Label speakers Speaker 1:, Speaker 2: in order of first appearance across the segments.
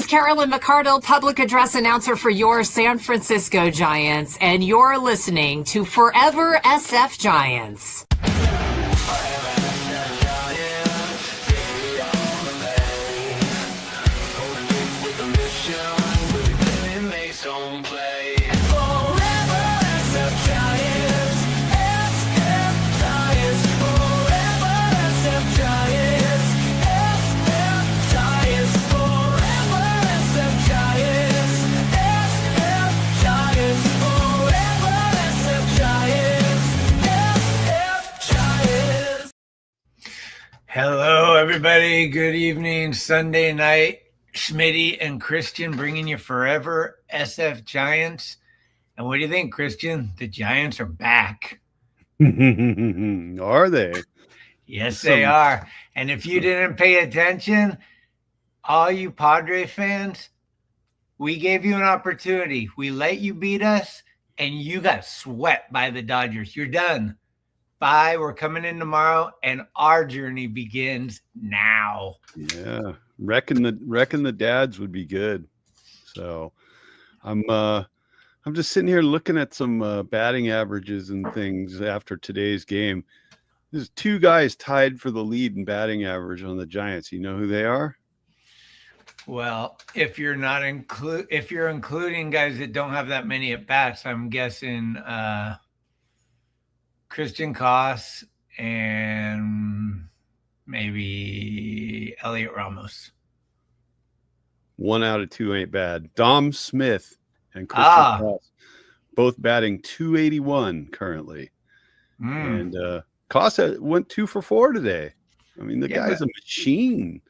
Speaker 1: Carolyn McCardle, public address announcer for your San Francisco Giants, and you're listening to Forever SF Giants.
Speaker 2: Hello, everybody. Good evening. Sunday night, Schmitty and Christian bringing you Forever SF Giants. And what do you think, Christian? The Giants are back.
Speaker 3: Are they?
Speaker 2: Yes, they are. And if you didn't pay attention, all you Padre fans, we gave you an opportunity. We let you beat us, and you got swept by the Dodgers. You're done. Bye. We're coming in tomorrow, and our journey begins now.
Speaker 3: Yeah, reckon the dads would be good. So, I'm just sitting here looking at some batting averages and things after today's game. There's two guys tied for the lead in batting average on the Giants. You know who they are?
Speaker 2: Well, if you're including guys that don't have that many at bats, I'm guessing. Christian Koss and maybe Elliot Ramos.
Speaker 3: 1 out of 2 ain't bad. Dom Smith and Christian Koss, both batting .281 currently. And Koss went 2 for 4 today. I mean, the guy's a machine.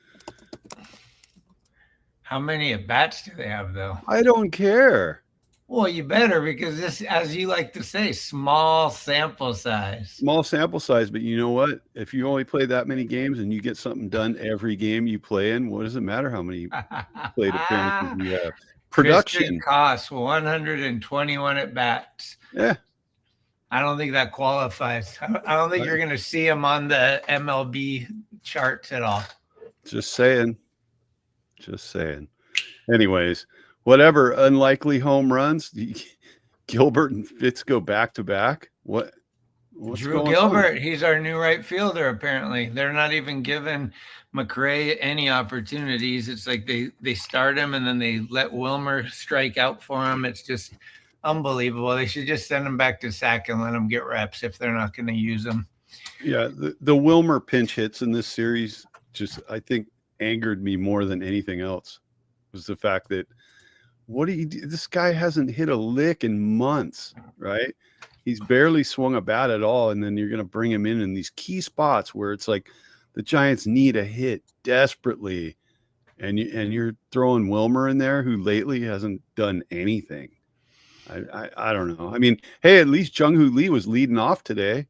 Speaker 2: How many at bats do they have, though?
Speaker 3: I don't care.
Speaker 2: Well, you better, because this, as you like to say, small sample size.
Speaker 3: Small sample size, but you know what? If you only play that many games and you get something done every game you play in, what does it matter how many plate appearances you have? Production
Speaker 2: costs 121 at bats.
Speaker 3: Yeah.
Speaker 2: I don't think that qualifies. I don't think you're going to see him on the MLB charts at all.
Speaker 3: Just saying. Anyways. Whatever unlikely home runs, Gilbert and Fitz go back to back. What's
Speaker 2: Drew Gilbert? On? He's our new right fielder. Apparently, they're not even giving McRae any opportunities. It's like they start him and then they let Wilmer strike out for him. It's just unbelievable. They should just send him back to Sac and let him get reps if they're not going to use him.
Speaker 3: Yeah, the Wilmer pinch hits in this series just I think angered me more than anything else. Was the fact that. What do you do? This guy hasn't hit a lick in months, right? He's barely swung a bat at all. And then you're going to bring him in these key spots where it's like the Giants need a hit desperately. And you're throwing Wilmer in there, who lately hasn't done anything. I don't know. I mean, hey, at least Jung-Hoo Lee was leading off today.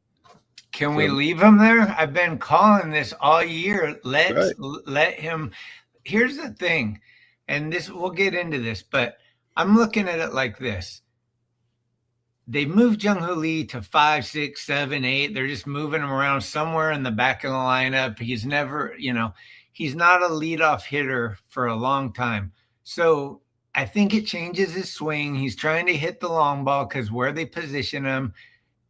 Speaker 2: Can we leave him there? I've been calling this all year. Let him. Here's the thing. And this, we'll get into this, but I'm looking at it like this. They moved Jung-Hoo Lee to 5, 6, 7, 8. They're just moving him around somewhere in the back of the lineup. He's never, he's not a leadoff hitter for a long time. So I think it changes his swing. He's trying to hit the long ball because where they position him,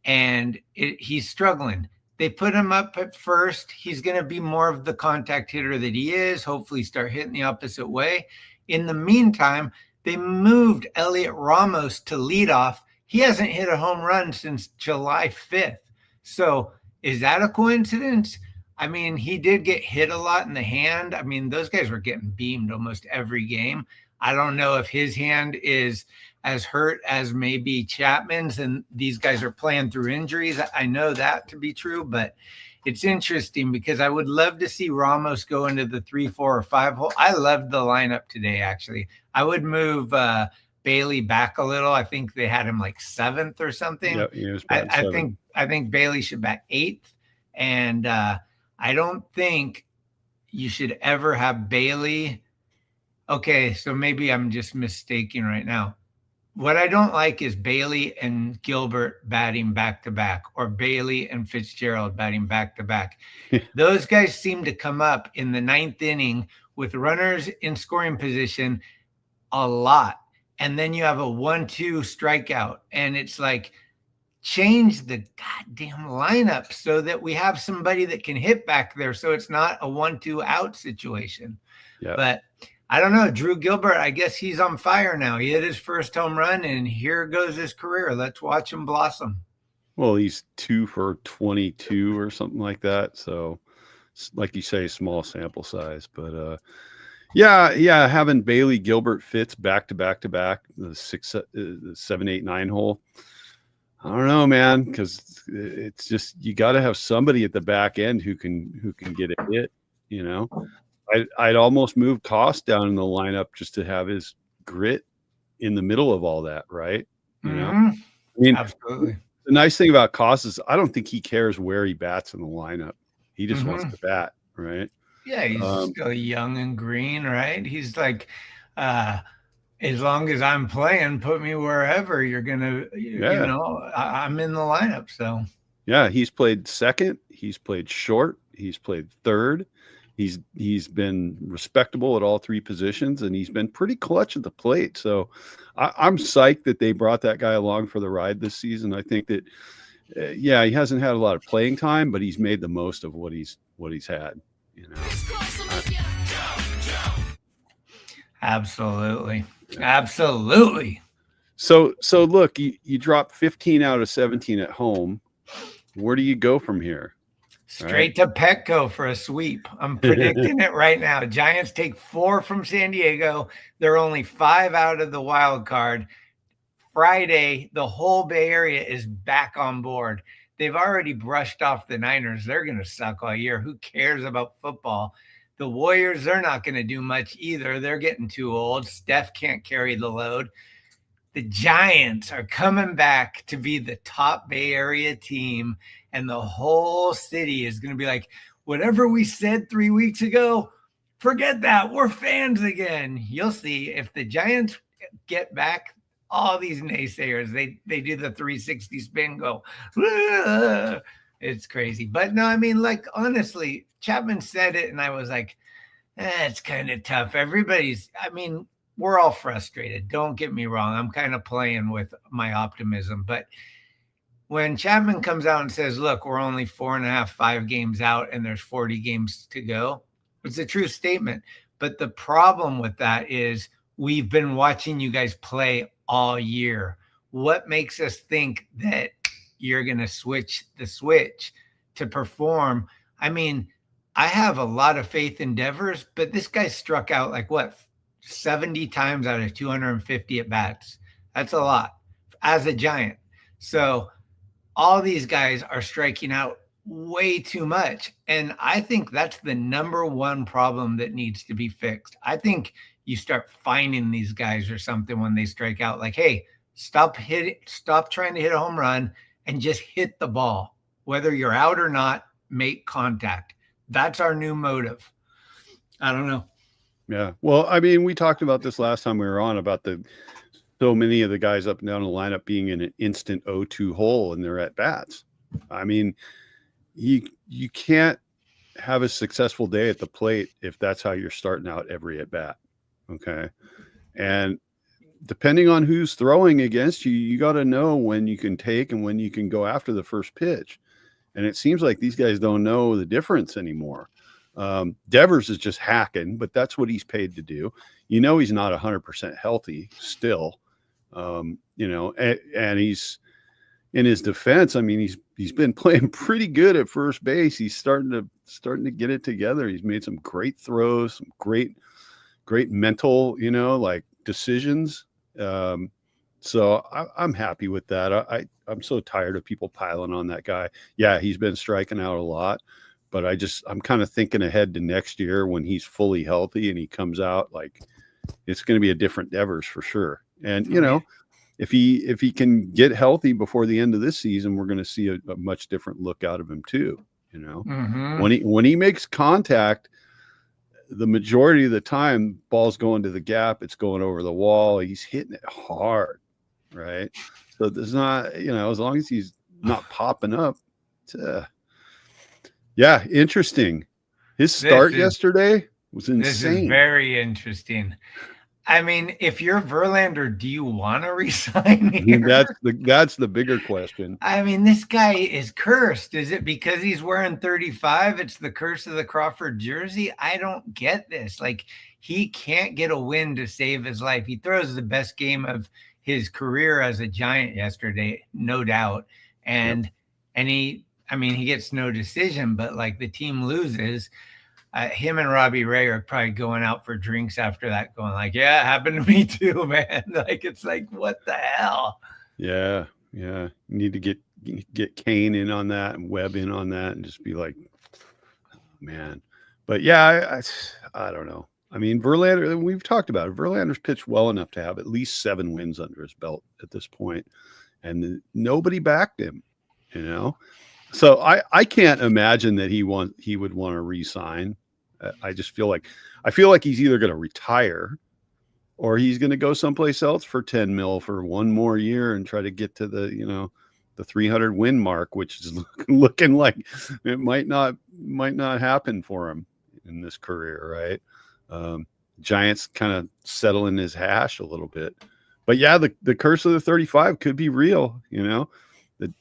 Speaker 2: and he's struggling. They put him up at first. He's going to be more of the contact hitter that he is. Hopefully start hitting the opposite way. In the meantime, they moved Elliot Ramos to leadoff. He hasn't hit a home run since July 5th. So is that a coincidence? I mean, he did get hit a lot in the hand. I mean, those guys were getting beamed almost every game. I don't know if his hand is as hurt as maybe Chapman's, and these guys are playing through injuries. I know that to be true, but it's interesting because I would love to see Ramos go into the 3, 4, or 5 hole. I loved the lineup today, actually. I would move Bailey back a little. I think they had him like 7th or something. Yep, he was I think Bailey should bat 8th. And I don't think you should ever have Bailey. Okay, so maybe I'm just mistaking right now. What I don't like is Bailey and Gilbert batting back-to-back, or Bailey and Fitzgerald batting back-to-back. Those guys seem to come up in the 9th inning with runners in scoring position a lot. And then you have a 1-2 strikeout. And it's like, change the goddamn lineup so that we have somebody that can hit back there. So it's not a 1-2 out situation.
Speaker 3: Yeah.
Speaker 2: But I don't know. Drew Gilbert, I guess he's on fire now. He hit his first home run, and here goes his career. Let's watch him blossom.
Speaker 3: Well, he's 2 for 22 or something like that. So, like you say, small sample size. But yeah, having Bailey Gilbert Fitz back to back, the 7, 8, 9 hole. I don't know, man, because it's just you got to have somebody at the back end who can get a hit. You know, I'd almost move Cost down in the lineup just to have his grit in the middle of all that, right? You know, I mean,
Speaker 2: absolutely.
Speaker 3: The nice thing about Cost is I don't think he cares where he bats in the lineup. He just wants to bat, right?
Speaker 2: Yeah, he's still young and green, right? He's like, as long as I'm playing, put me wherever you're gonna. You know, I'm in the lineup. So
Speaker 3: yeah, he's played second, he's played short, he's played third. He's been respectable at all 3 positions, and he's been pretty clutch at the plate. So I'm psyched that they brought that guy along for the ride this season. I think that, he hasn't had a lot of playing time, but he's made the most of what he's had. You know,
Speaker 2: absolutely.
Speaker 3: So look, you drop 15 out of 17 at home. Where do you go from here?
Speaker 2: Straight to Petco for a sweep. I'm predicting it right now. Giants take 4 from San Diego. They're only 5 out of the wild card. Friday, the whole Bay Area is back on board. They've already brushed off the Niners. They're going to suck all year. Who cares about football? The Warriors, they're not going to do much either. They're getting too old. Steph can't carry the load. The Giants are coming back to be the top Bay Area team, and the whole city is going to be like, whatever we said 3 weeks ago, forget that. We're fans again. You'll see if the Giants get back, all these naysayers, they do the 360 spin, go, it's crazy. But no, I mean, like, honestly, Chapman said it, and I was like, it's kind of tough. We're all frustrated. Don't get me wrong. I'm kind of playing with my optimism. But when Chapman comes out and says, look, we're only 4.5, 5 games out and there's 40 games to go, it's a true statement. But the problem with that is we've been watching you guys play all year. What makes us think that you're going to switch the switch to perform? I mean, I have a lot of faith in Devers, but this guy struck out 70 times out of 250 at bats. That's a lot as a Giant. So all these guys are striking out way too much. And I think that's the number one problem that needs to be fixed. I think you start finding these guys or something when they strike out, like, hey, stop trying to hit a home run and just hit the ball. Whether you're out or not, make contact. That's our new motive. I don't know.
Speaker 3: Yeah. Well, I mean, we talked about this last time we were on about so many of the guys up and down the lineup being in an instant 0-2 hole and they're at bats. I mean, you can't have a successful day at the plate if that's how you're starting out every at bat. Okay. And depending on who's throwing against you, you got to know when you can take and when you can go after the first pitch. And it seems like these guys don't know the difference anymore. Devers is just hacking, but that's what he's paid to do. He's not 100% healthy still. And he's, in his defense, I mean, he's been playing pretty good at first base. He's starting to get it together. He's made some great throws, some great mental, decisions. So I'm happy with that. I'm so tired of people piling on that guy. Yeah, he's been striking out a lot, but I'm kind of thinking ahead to next year when he's fully healthy and he comes out, like, it's going to be a different Devers for sure. And, if he can get healthy before the end of this season, we're going to see a much different look out of him too. When he makes contact, the majority of the time, ball's going to the gap, it's going over the wall. He's hitting it hard, right? So there's not, as long as he's not popping up. Yeah, interesting. His start yesterday, was insane.
Speaker 2: This is very interesting. I mean, if you're Verlander, do you want to resign here?
Speaker 3: That's the bigger question.
Speaker 2: I mean, this guy is cursed. Is it because he's wearing 35? It's the curse of the Crawford jersey. I don't get this. Like, he can't get a win to save his life. He throws the best game of his career as a Giant yesterday, no doubt. And he gets no decision, but like the team loses. Him and Robbie Ray are probably going out for drinks after that, going like, yeah, it happened to me too, man. Like, it's like, what the hell?
Speaker 3: Yeah. You need to get Kane in on that and Webb in on that and just be like, oh, man. But yeah, I don't know. I mean, Verlander, we've talked about it. Verlander's pitched well enough to have at least 7 wins under his belt at this point, and nobody backed him, you know? So I can't imagine that he would want to re-sign. I just feel like he's either going to retire or he's going to go someplace else for 10 mil for one more year and try to get to the 300 win mark, which is looking like it might not happen for him in this career, right? Giants kind of settling his hash a little bit, but yeah, the curse of the 35 could be real, you know.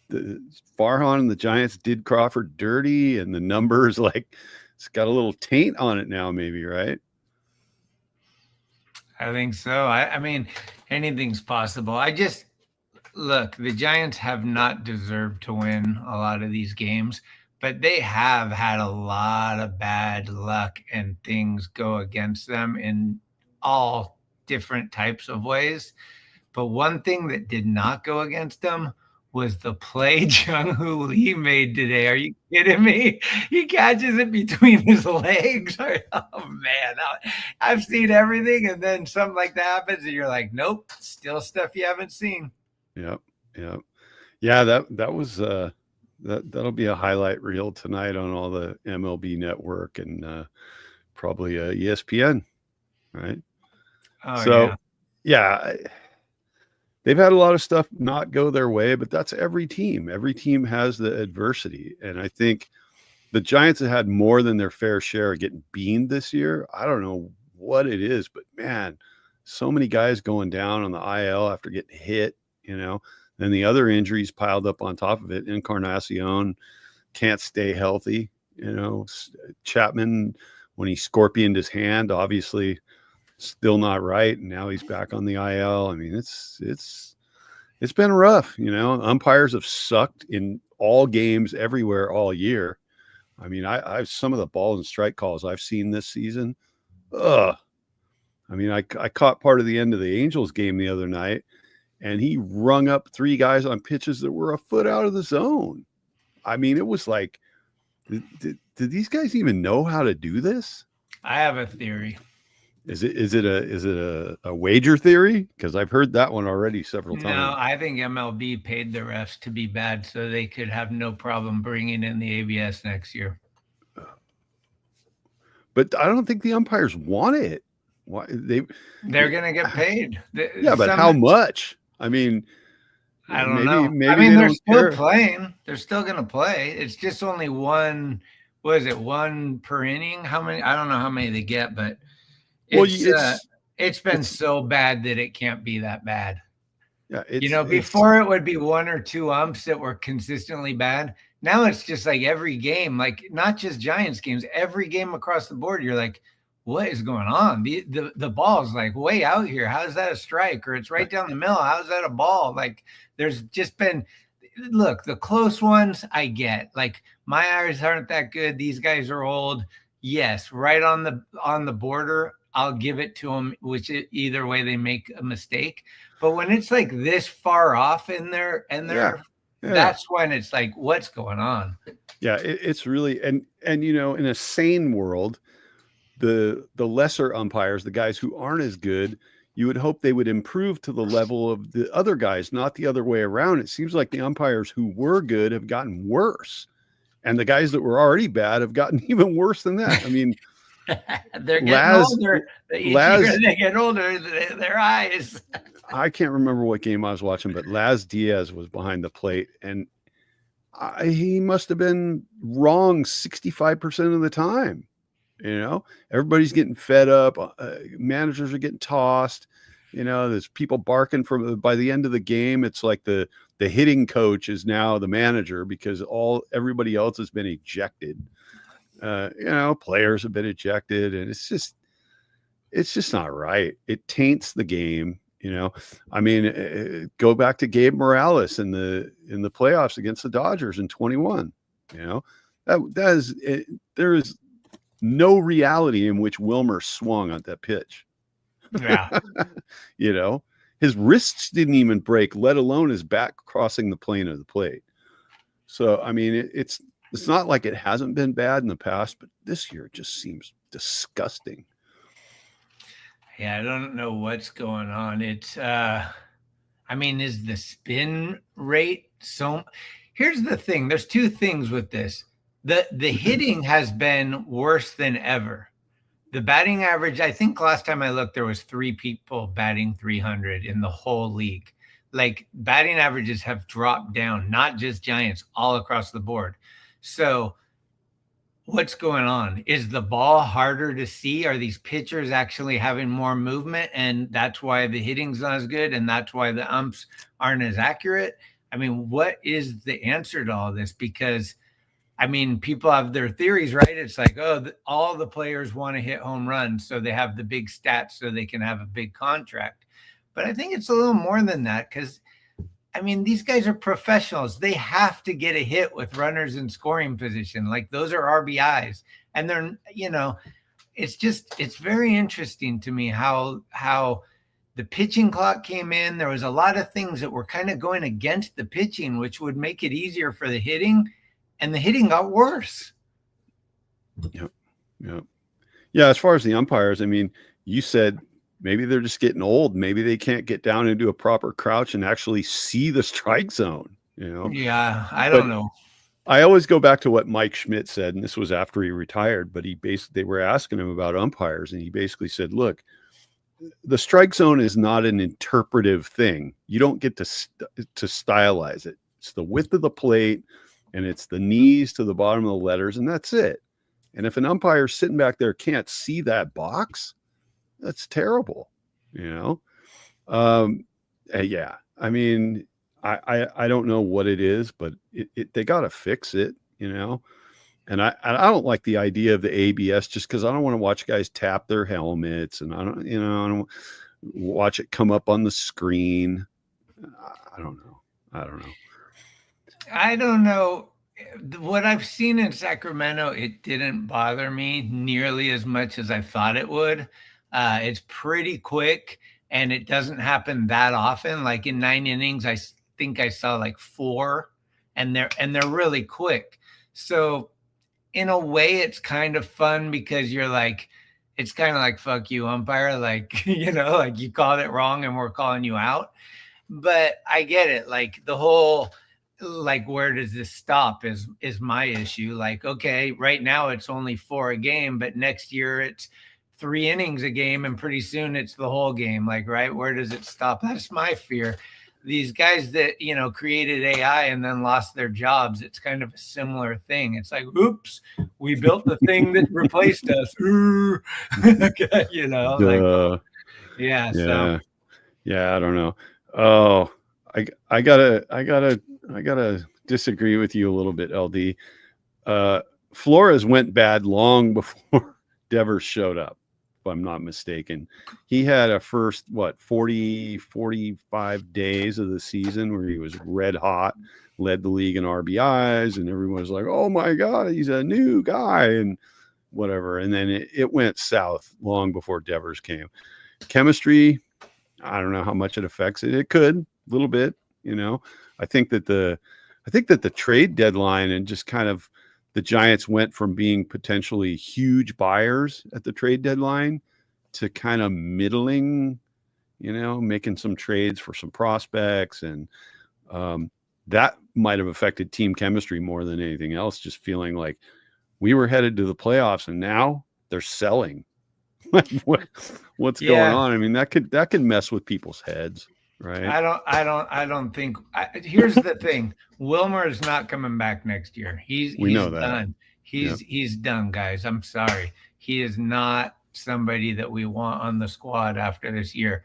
Speaker 3: The Farhan and the Giants did Crawford dirty, and the numbers, like, it's got a little taint on it now, maybe, right?
Speaker 2: I think so. I mean, anything's possible. Look, the Giants have not deserved to win a lot of these games, but they have had a lot of bad luck and things go against them in all different types of ways. But one thing that did not go against them was the play Jung-Hoo Lee made today. Are you kidding me? He catches it between his legs. Oh, man. I've seen everything, and then something like that happens, and you're like, nope, still stuff you haven't seen.
Speaker 3: Yep. Yeah, that was that'll be a highlight reel tonight on all the MLB Network and probably ESPN, right?
Speaker 2: Oh,
Speaker 3: so, yeah. They've had a lot of stuff not go their way, but that's every team. Every team has the adversity. And I think the Giants have had more than their fair share of getting beamed this year. I don't know what it is, but man, so many guys going down on the IL after getting hit, you know, then the other injuries piled up on top of it. Encarnacion can't stay healthy, you know. Chapman, when he scorpioned his hand, obviously still not right, and now he's back on the IL. I mean, it's been rough, you know. Umpires have sucked in all games everywhere all year. I mean, I've some of the ball and strike calls I've seen this season. I mean, I caught part of the end of the Angels game the other night, and he rung up 3 guys on pitches that were a foot out of the zone. I mean, it was like, did these guys even know how to do this?
Speaker 2: I have a theory.
Speaker 3: Is it a wager theory? Because I've heard that one already several times.
Speaker 2: No, I think MLB paid the refs to be bad so they could have no problem bringing in the ABS next year.
Speaker 3: But I don't think the umpires want it. Why
Speaker 2: they're going to get paid.
Speaker 3: Yeah, but how much? I mean,
Speaker 2: I don't know.
Speaker 3: Maybe
Speaker 2: I mean, they're still
Speaker 3: care.
Speaker 2: playing. They're still going to play. It's just only one. What is it? 1 per inning? How many? I don't know how many they get, but it's been so bad that it can't be that bad. Yeah, before it would be 1 or 2 umps that were consistently bad. Now it's just like every game, like not just Giants games, every game across the board. You're like, what is going on? The ball's like way out here. How is that a strike? Or it's right down the middle. How is that a ball? Like, there's just been, look, the close ones I get. Like, my eyes aren't that good. These guys are old. Yes, right on the border, I'll give it to them, which either way they make a mistake. But when it's like this far off in there, that's when it's like, what's going on?
Speaker 3: Yeah, it's really, and you know, in a sane world, the lesser umpires, the guys who aren't as good, you would hope they would improve to the level of the other guys, not the other way around. It seems like the umpires who were good have gotten worse, and the guys that were already bad have gotten even worse than that. I mean,
Speaker 2: they're getting older. Each year they get older, their eyes.
Speaker 3: I can't remember what game I was watching, but Laz Diaz was behind the plate, and he must have been wrong 65% of the time. Everybody's getting fed up. Managers are getting tossed. There's people barking by the end of the game. It's like the hitting coach is now the manager because everybody else has been ejected. Players have been ejected, and it's just not right. It taints the game. Go back to Gabe Morales in the playoffs against the Dodgers in 21. There is no reality in which Wilmer swung on that pitch.
Speaker 2: Yeah.
Speaker 3: His wrists didn't even break, let alone his back crossing the plane of the plate. So, it's not like it hasn't been bad in the past, but this year it just seems disgusting.
Speaker 2: Yeah, I don't know what's going on. It's, is the spin rate so? Here's the thing. There's two things with this. The hitting has been worse than ever. The batting average, I think last time I looked, there was 3 people batting 300 in the whole league. Like batting averages have dropped down, not just Giants, all across the board. So what's going on? Is the ball harder to see? Are these pitchers actually having more movement? And that's why the hitting's not as good. And that's why the umps aren't as accurate. What is the answer to all this? Because people have their theories, right? It's like, all the players want to hit home runs, so they have the big stats so they can have a big contract. But I think it's a little more than that because, these guys are professionals. They have to get a hit with runners in scoring position. Like those are RBIs. And they're, it's very interesting to me how the pitching clock came in. There was a lot of things that were kind of going against the pitching, which would make it easier for the hitting. And the hitting got worse.
Speaker 3: Yep. Yeah. As far as the umpires, you said maybe they're just getting old. Maybe they can't get down and do a proper crouch and actually see the strike zone.
Speaker 2: Yeah, I don't know.
Speaker 3: I always go back to what Mike Schmidt said, and this was after he retired. But they were asking him about umpires, and he basically said, "Look, the strike zone is not an interpretive thing. You don't get to stylize it. It's the width of the plate." And it's the knees to the bottom of the letters, and that's it. And if an umpire sitting back there can't see that box, that's terrible, Yeah. I don't know what it is, but they got to fix it, And I don't like the idea of the ABS just because I don't want to watch guys tap their helmets, and I don't watch it come up on the screen. I don't know.
Speaker 2: I don't know. What I've seen in Sacramento, it didn't bother me nearly as much as I thought it would. It's pretty quick, and it doesn't happen that often. Like in 9 innings, I think I saw like 4, and they're really quick. So in a way, it's kind of fun because you're like, it's kind of like, fuck you, umpire. Like, like you called it wrong and we're calling you out. But I get it. Like the whole, like, where does this stop is my issue. Like, okay, right now it's only 4 a game, but next year it's 3 innings a game, and pretty soon it's the whole game. Like, right, where does it stop? That's my fear. These guys that, created AI and then lost their jobs, it's kind of a similar thing. It's like, oops, we built the thing that replaced us. Yeah. So.
Speaker 3: Yeah, I don't know. Oh, I gotta disagree with you a little bit, LD. Flores went bad long before Devers showed up, if I'm not mistaken. He had a first 45 days of the season where he was red hot, led the league in RBIs, and everyone was like, "Oh my God, he's a new guy," and whatever. And then it went south long before Devers came. Chemistry, I don't know how much it affects it. It could a little bit, I think that the trade deadline and just kind of the Giants went from being potentially huge buyers at the trade deadline to kind of middling, making some trades for some prospects. And that might have affected team chemistry more than anything else, just feeling like we were headed to the playoffs and now they're selling. What's going on? That could mess with people's heads. Right.
Speaker 2: I don't think. Here's the thing: Wilmer is not coming back next year. He's
Speaker 3: done.
Speaker 2: He's done, guys. I'm sorry. he is not somebody that we want on the squad after this year.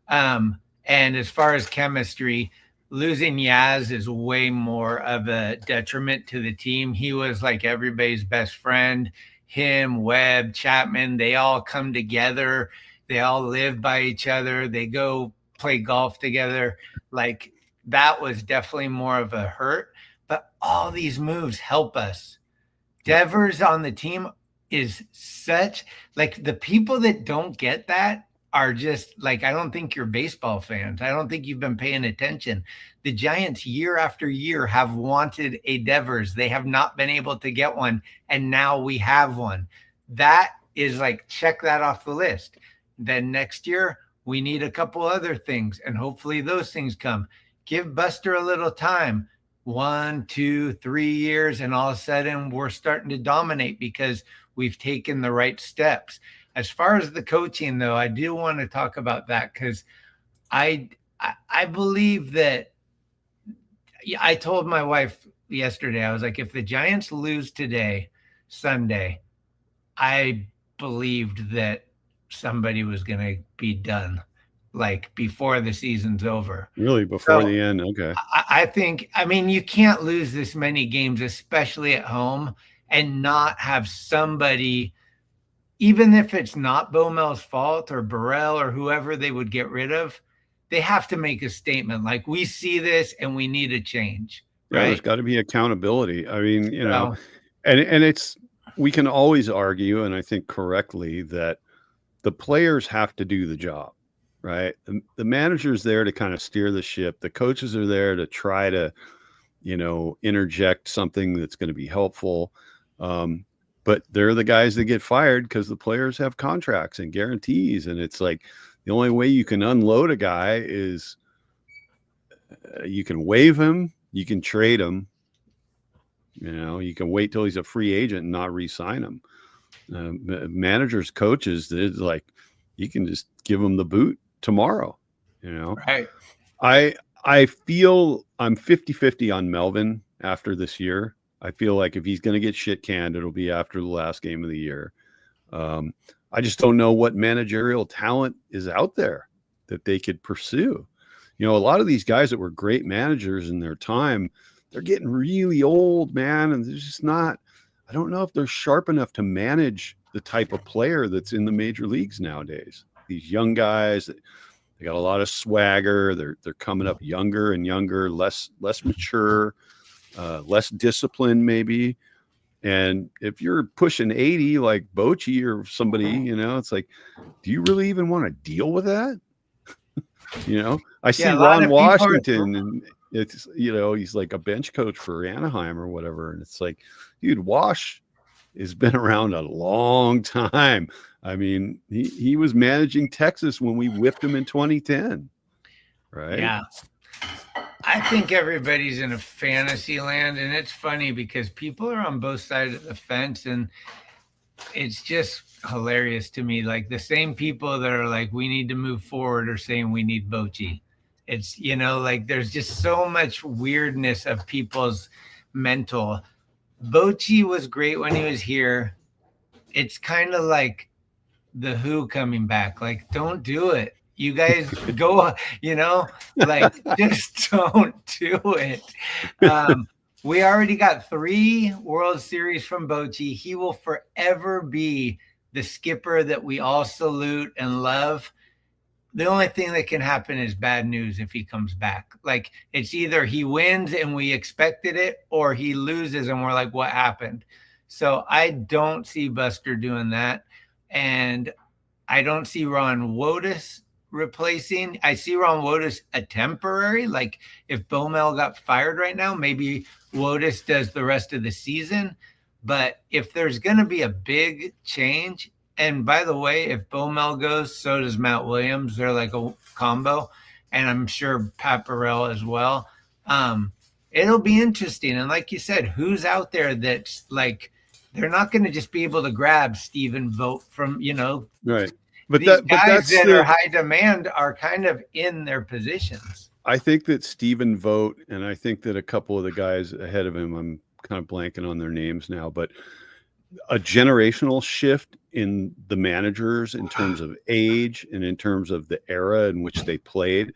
Speaker 2: And as far as chemistry, losing Yaz is way more of a detriment to the team. He was like everybody's best friend. Him, Webb, Chapman, they all come together. They all live by each other. They go play golf together. Like, that was definitely more of a hurt. But all these moves help us. Devers on the team is such, like, the people that don't get that are just like, I don't think you're baseball fans. I don't think you've been paying attention. The Giants year after year have wanted a Devers. They have not been able to get one. And now we have one. That is like, check that off the list. Then next year, we need a couple other things. And hopefully those things come. Give Buster a little time. 1, 2, 3 years. And all of a sudden we're starting to dominate because we've taken the right steps. As far as the coaching, though, I do want to talk about that because I believe that. I told my wife yesterday, I was like, if the Giants lose today, Sunday, I believed that somebody was going to be done, like, before the season's over.
Speaker 3: Really, before the end? Okay.
Speaker 2: I think, I mean, you can't lose this many games, especially at home, and not have somebody, even if it's not Bomel's fault or Burrell or whoever they would get rid of, they have to make a statement like, we see this and we need a change. Right?
Speaker 3: Yeah, there's got to be accountability. I mean, you know, and it's, we can always argue, and I think correctly, that the players have to do the job, right? The manager's there to kind of steer the ship. The coaches are there to try to, you know, interject something that's going to be helpful. But they're the guys that get fired because the players have contracts and guarantees. And it's like, the only way you can unload a guy is you can waive him, you can trade him, you know, you can wait till he's a free agent and not re-sign him. Managers, coaches, it's like, you can just give them the boot tomorrow, you know.
Speaker 2: Right.
Speaker 3: I feel I'm 50-50 on Melvin after this year. I feel like if he's going to get shit canned, it'll be after the last game of the year. I just don't know what managerial talent is out there that they could pursue. You know, a lot of these guys that were great managers in their time, they're getting really old, man. And they're just not, I don't know if they're sharp enough to manage the type of player that's in the major leagues nowadays. These young guys, they got a lot of swagger. They're coming up younger and younger, less mature, less disciplined maybe. And if you're pushing 80 like Bochy or somebody, you know, it's like, do you really even want to deal with that? You know, I see Ron Washington, and it's, you know, he's like a bench coach for Anaheim or whatever. And it's like, dude, Wash has been around a long time. I mean, he was managing Texas when we whipped him in 2010. Right.
Speaker 2: Yeah. I think everybody's in a fantasy land, and it's funny because people are on both sides of the fence, and it's just hilarious to me. Like, the same people that are like, we need to move forward, are saying we need Bochy. It's, you know, like, there's just so much weirdness of people's mental. Bochy was great when he was here. It's kind of like the Who coming back. Like, don't do it. You guys go, you know, like, just don't do it. We already got 3 World Series from Bochy. He will forever be the skipper that we all salute and love. The only thing that can happen is bad news if he comes back. Like, it's either he wins and we expected it, or he loses and we're like, what happened? So I don't see Buster doing that. And I don't see Ron Wotus replacing. I see Ron Wotus a temporary, like, if Bomel got fired right now, maybe Wotus does the rest of the season. But if there's going to be a big change, and by the way, if Bomel goes, so does Matt Williams. They're like a combo, and I'm sure Pat Burrell as well. It'll be interesting. And like you said, who's out there that's like, they're not going to just be able to grab Stephen Vogt from, you know,
Speaker 3: right.
Speaker 2: But these guys that are high demand are kind of in their positions.
Speaker 3: I think that Stephen Vogt, and I think that a couple of the guys ahead of him, I'm kind of blanking on their names now, but a generational shift in the managers in terms of age and in terms of the era in which they played.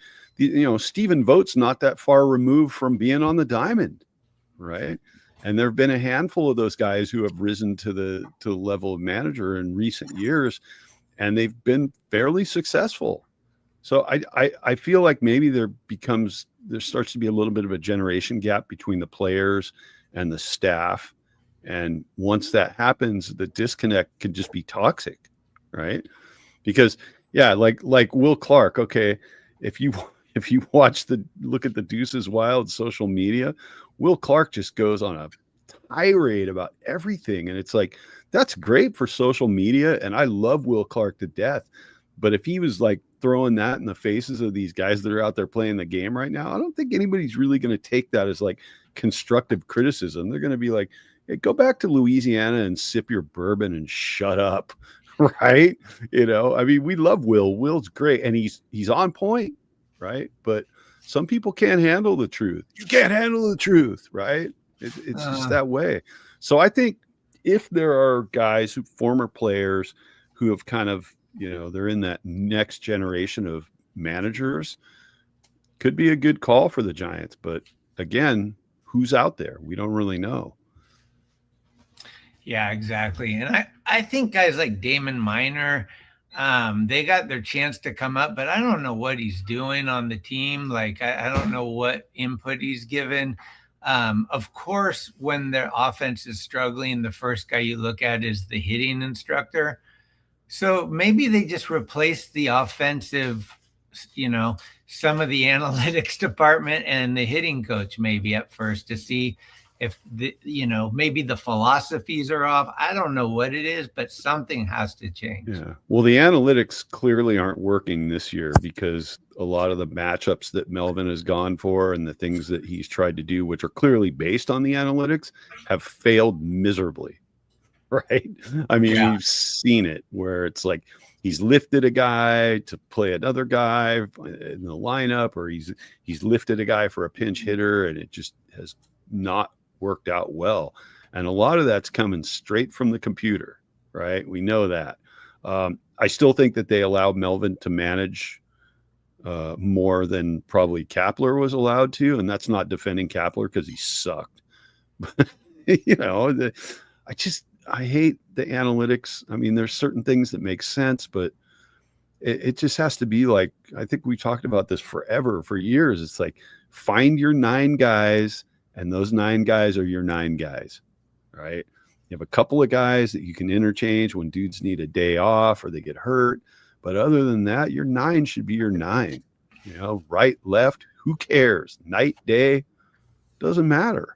Speaker 3: Stephen Vogt's not that far removed from being on the diamond, right? And there have been a handful of those guys who have risen to the level of manager in recent years, and they've been fairly successful. So I feel like maybe there starts to be a little bit of a generation gap between the players and the staff. And once that happens, the disconnect can just be toxic, right? Because like Will Clark, okay, if you look at the Deuces Wild social media, Will Clark just goes on a tirade about everything. And it's like, that's great for social media. And I love Will Clark to death. But if he was like throwing that in the faces of these guys that are out there playing the game right now, I don't think anybody's really going to take that as like constructive criticism. They're going to be like, hey, go back to Louisiana and sip your bourbon and shut up. Right. I mean, we love Will. Will's great. And he's on point. Right. But some people can't handle the truth. You can't handle the truth. Right. It's just that way. So I think if there are guys former players who have kind of, they're in that next generation of managers, could be a good call for the Giants. But again, who's out there? We don't really know.
Speaker 2: Yeah, exactly. And I think guys like Damon Minor, they got their chance to come up, but I don't know what he's doing on the team. Like, I don't know what input he's given. Of course, when their offense is struggling, the first guy you look at is the hitting instructor. So maybe they just replace the offensive, some of the analytics department and the hitting coach maybe at first to see if maybe the philosophies are off. I don't know what it is, but something has to change.
Speaker 3: Yeah. Well, the analytics clearly aren't working this year because a lot of the matchups that Melvin has gone for and the things that he's tried to do, which are clearly based on the analytics, have failed miserably. Right. I mean, You've seen it where it's like he's lifted a guy to play another guy in the lineup, or he's lifted a guy for a pinch hitter, and it just has not worked out well. And a lot of that's coming straight from the computer, right? We know that. I still think that they allowed Melvin to manage more than probably Kapler was allowed to. And that's not defending Kapler because he sucked. But, I hate the analytics. I mean, there's certain things that make sense, but it just has to be like, I think we talked about this for years. It's like, find your 9 guys, and those 9 guys are your 9 guys, right? You have a couple of guys that you can interchange when dudes need a day off or they get hurt. But other than that, your 9 should be your 9, right, left, who cares? Night, day, doesn't matter.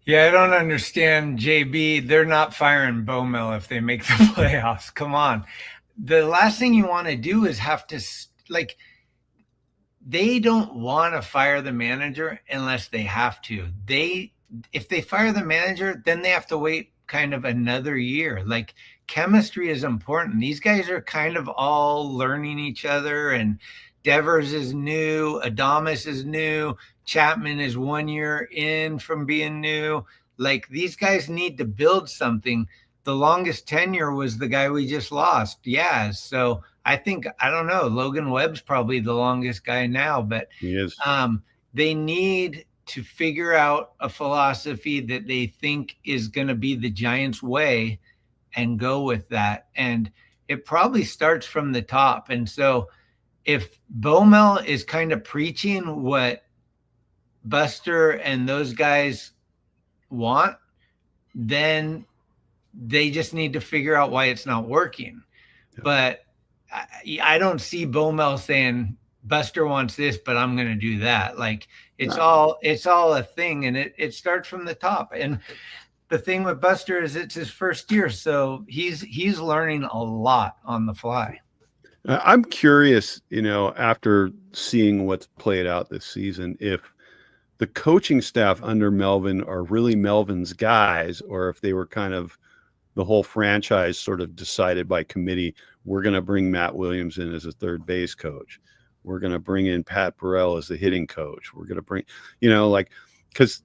Speaker 2: Yeah, I don't understand, JB. They're not firing Bowmel if they make the playoffs. Come on. The last thing you want to do is have to, they don't want to fire the manager unless they have to. If they fire the manager, then they have to wait kind of another year. Like, chemistry is important. These guys are kind of all learning each other, and Devers is new. Adames is new. Chapman is 1 year in from being new. Like, these guys need to build something. The longest tenure was the guy we just lost. Yeah. So I don't know. Logan Webb's probably the longest guy now, but
Speaker 3: he is.
Speaker 2: They need to figure out a philosophy that they think is going to be the Giants' way and go with that. And it probably starts from the top. And so if Bowmel is kind of preaching what Buster and those guys want, then they just need to figure out why it's not working. Yeah. But I don't see Bowmel saying Buster wants this, but I'm going to do that. Like, it's all a thing, and it starts from the top. And the thing with Buster is it's his first year, so he's learning a lot on the fly.
Speaker 3: I'm curious, after seeing what's played out this season, if the coaching staff under Melvin are really Melvin's guys, or if they were kind of the whole franchise sort of decided by committee, we're going to bring Matt Williams in as a third base coach. We're going to bring in Pat Burrell as the hitting coach. We're going to bring, because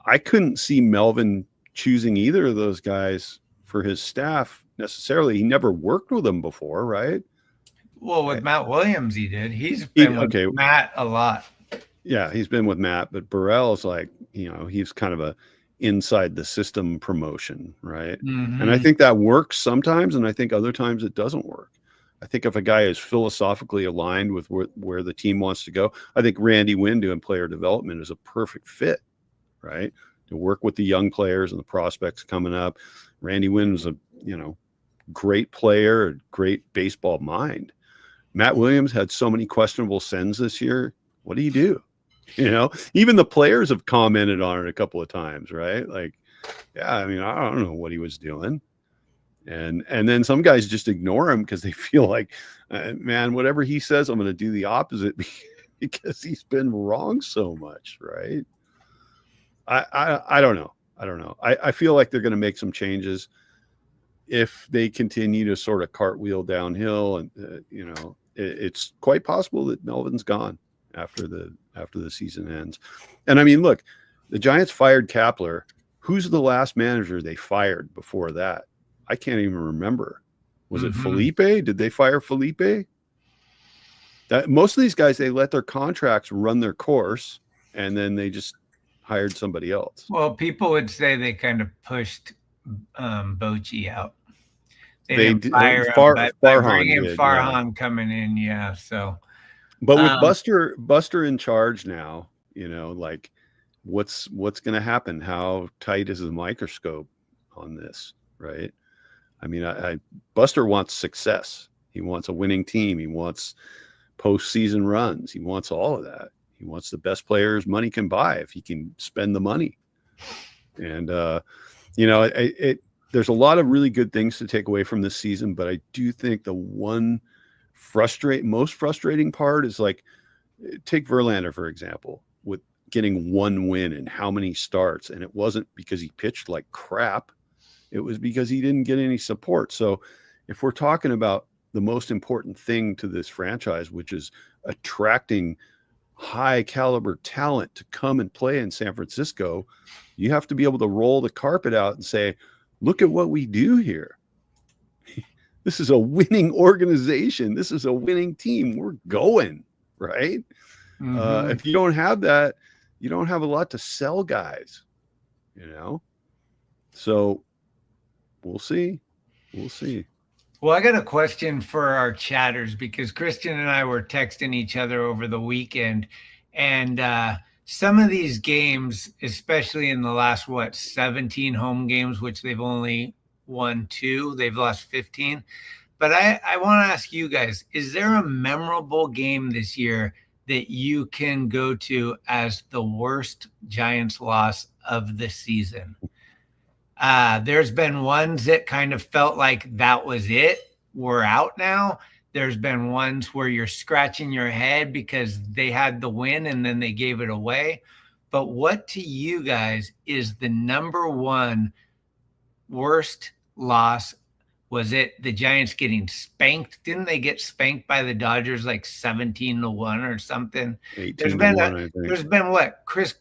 Speaker 3: I couldn't see Melvin choosing either of those guys for his staff necessarily. He never worked with them before, right?
Speaker 2: Well, with Matt Williams, he did. He's been with Matt a lot.
Speaker 3: Yeah, he's been with Matt, but Burrell's like, he's kind of a inside the system promotion, right?
Speaker 2: Mm-hmm.
Speaker 3: And I think that works sometimes, and I think other times it doesn't work. I think if a guy is philosophically aligned with where the team wants to go, I think Randy Wynn doing player development is a perfect fit, right? To work with the young players and the prospects coming up. Randy Wynn was a, great player, a great baseball mind. Matt Williams had so many questionable sends this year. What do you do? Even the players have commented on it a couple of times, right? Like, yeah, I mean, I don't know what he was doing. And then some guys just ignore him because they feel like, man, whatever he says, I'm going to do the opposite because he's been wrong so much, right? I don't know. I feel like they're going to make some changes if they continue to sort of cartwheel downhill, and it's quite possible that Melvin's gone after the season ends. And I mean, look, the Giants fired Kapler. Who's the last manager they fired before that? I can't even remember. Was it Felipe? Did they fire Felipe? Most of these guys, they let their contracts run their course, and then they just hired somebody else.
Speaker 2: Well, people would say they kind of pushed Bochy out. They didn't fire him, but bringing Farhan coming in, yeah. So,
Speaker 3: but with Buster in charge now, like what's going to happen? How tight is the microscope on this, right? I mean, Buster wants success. He wants a winning team. He wants postseason runs. He wants all of that. He wants the best players money can buy if he can spend the money. And, there's a lot of really good things to take away from this season, but I do think the one most frustrating part is, like, take Verlander, for example, with getting one win and how many starts. And it wasn't because he pitched like crap. It was because he didn't get any support. So if we're talking about the most important thing to this franchise, which is attracting high caliber talent to come and play in San Francisco, you have to be able to roll the carpet out and say, look at what we do here. This is a winning organization. This is a winning team. We're going, right? Mm-hmm. If you don't have that, you don't have a lot to sell guys, So we'll see.
Speaker 2: Well, I got a question for our chatters, because Christian and I were texting each other over the weekend, and some of these games, especially in the last, 17 home games, which they've only won 2, they've lost 15. But I want to ask you guys, is there a memorable game this year that you can go to as the worst Giants loss of the season? There's been ones that kind of felt like that was it. We're out now. There's been ones where you're scratching your head because they had the win and then they gave it away. But what to you guys is the number one worst loss? Was it the Giants getting spanked? Didn't they get spanked by the Dodgers like 17-1 or something?
Speaker 3: 18-1,
Speaker 2: there's been what? Chris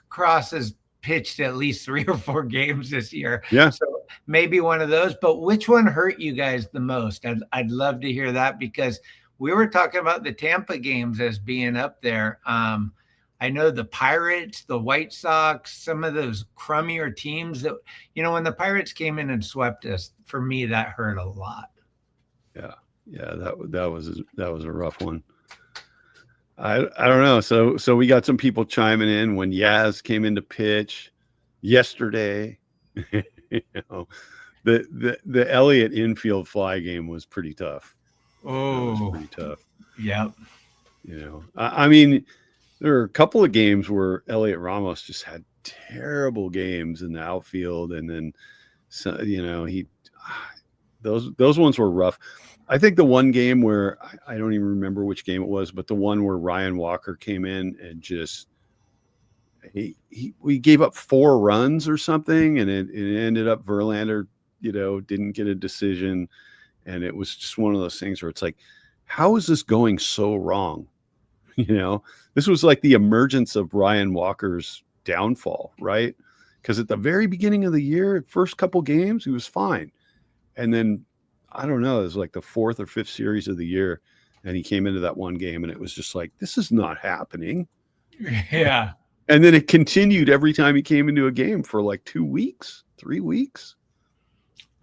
Speaker 2: Cross has pitched at least 3 or 4 games this year.
Speaker 3: Yeah.
Speaker 2: So maybe one of those, but which one hurt you guys the most? I'd love to hear that, because we were talking about the Tampa games as being up there. I know the Pirates, the White Sox, some of those crummier teams that, when the Pirates came in and swept us, for me, that hurt a lot.
Speaker 3: Yeah. That was a rough one. I don't know. So we got some people chiming in when Yaz came into pitch yesterday. The Elliott infield fly game was pretty tough.
Speaker 2: Oh,
Speaker 3: it was pretty tough.
Speaker 2: Yep.
Speaker 3: I mean, there were a couple of games where Elliott Ramos just had terrible games in the outfield, and then those ones were rough. I think the one game where I don't even remember which game it was, but the one where Ryan Walker came in and just we gave up 4 runs or something, and it ended up Verlander, didn't get a decision, and it was just one of those things where it's like, how is this going so wrong? This was like the emergence of Ryan Walker's downfall, right? Because at the very beginning of the year, first couple games, he was fine. And then, I don't know, it was like the 4th or 5th series of the year. And he came into that one game and it was just like, this is not happening.
Speaker 2: Yeah.
Speaker 3: And then it continued every time he came into a game for like 2 weeks, 3 weeks.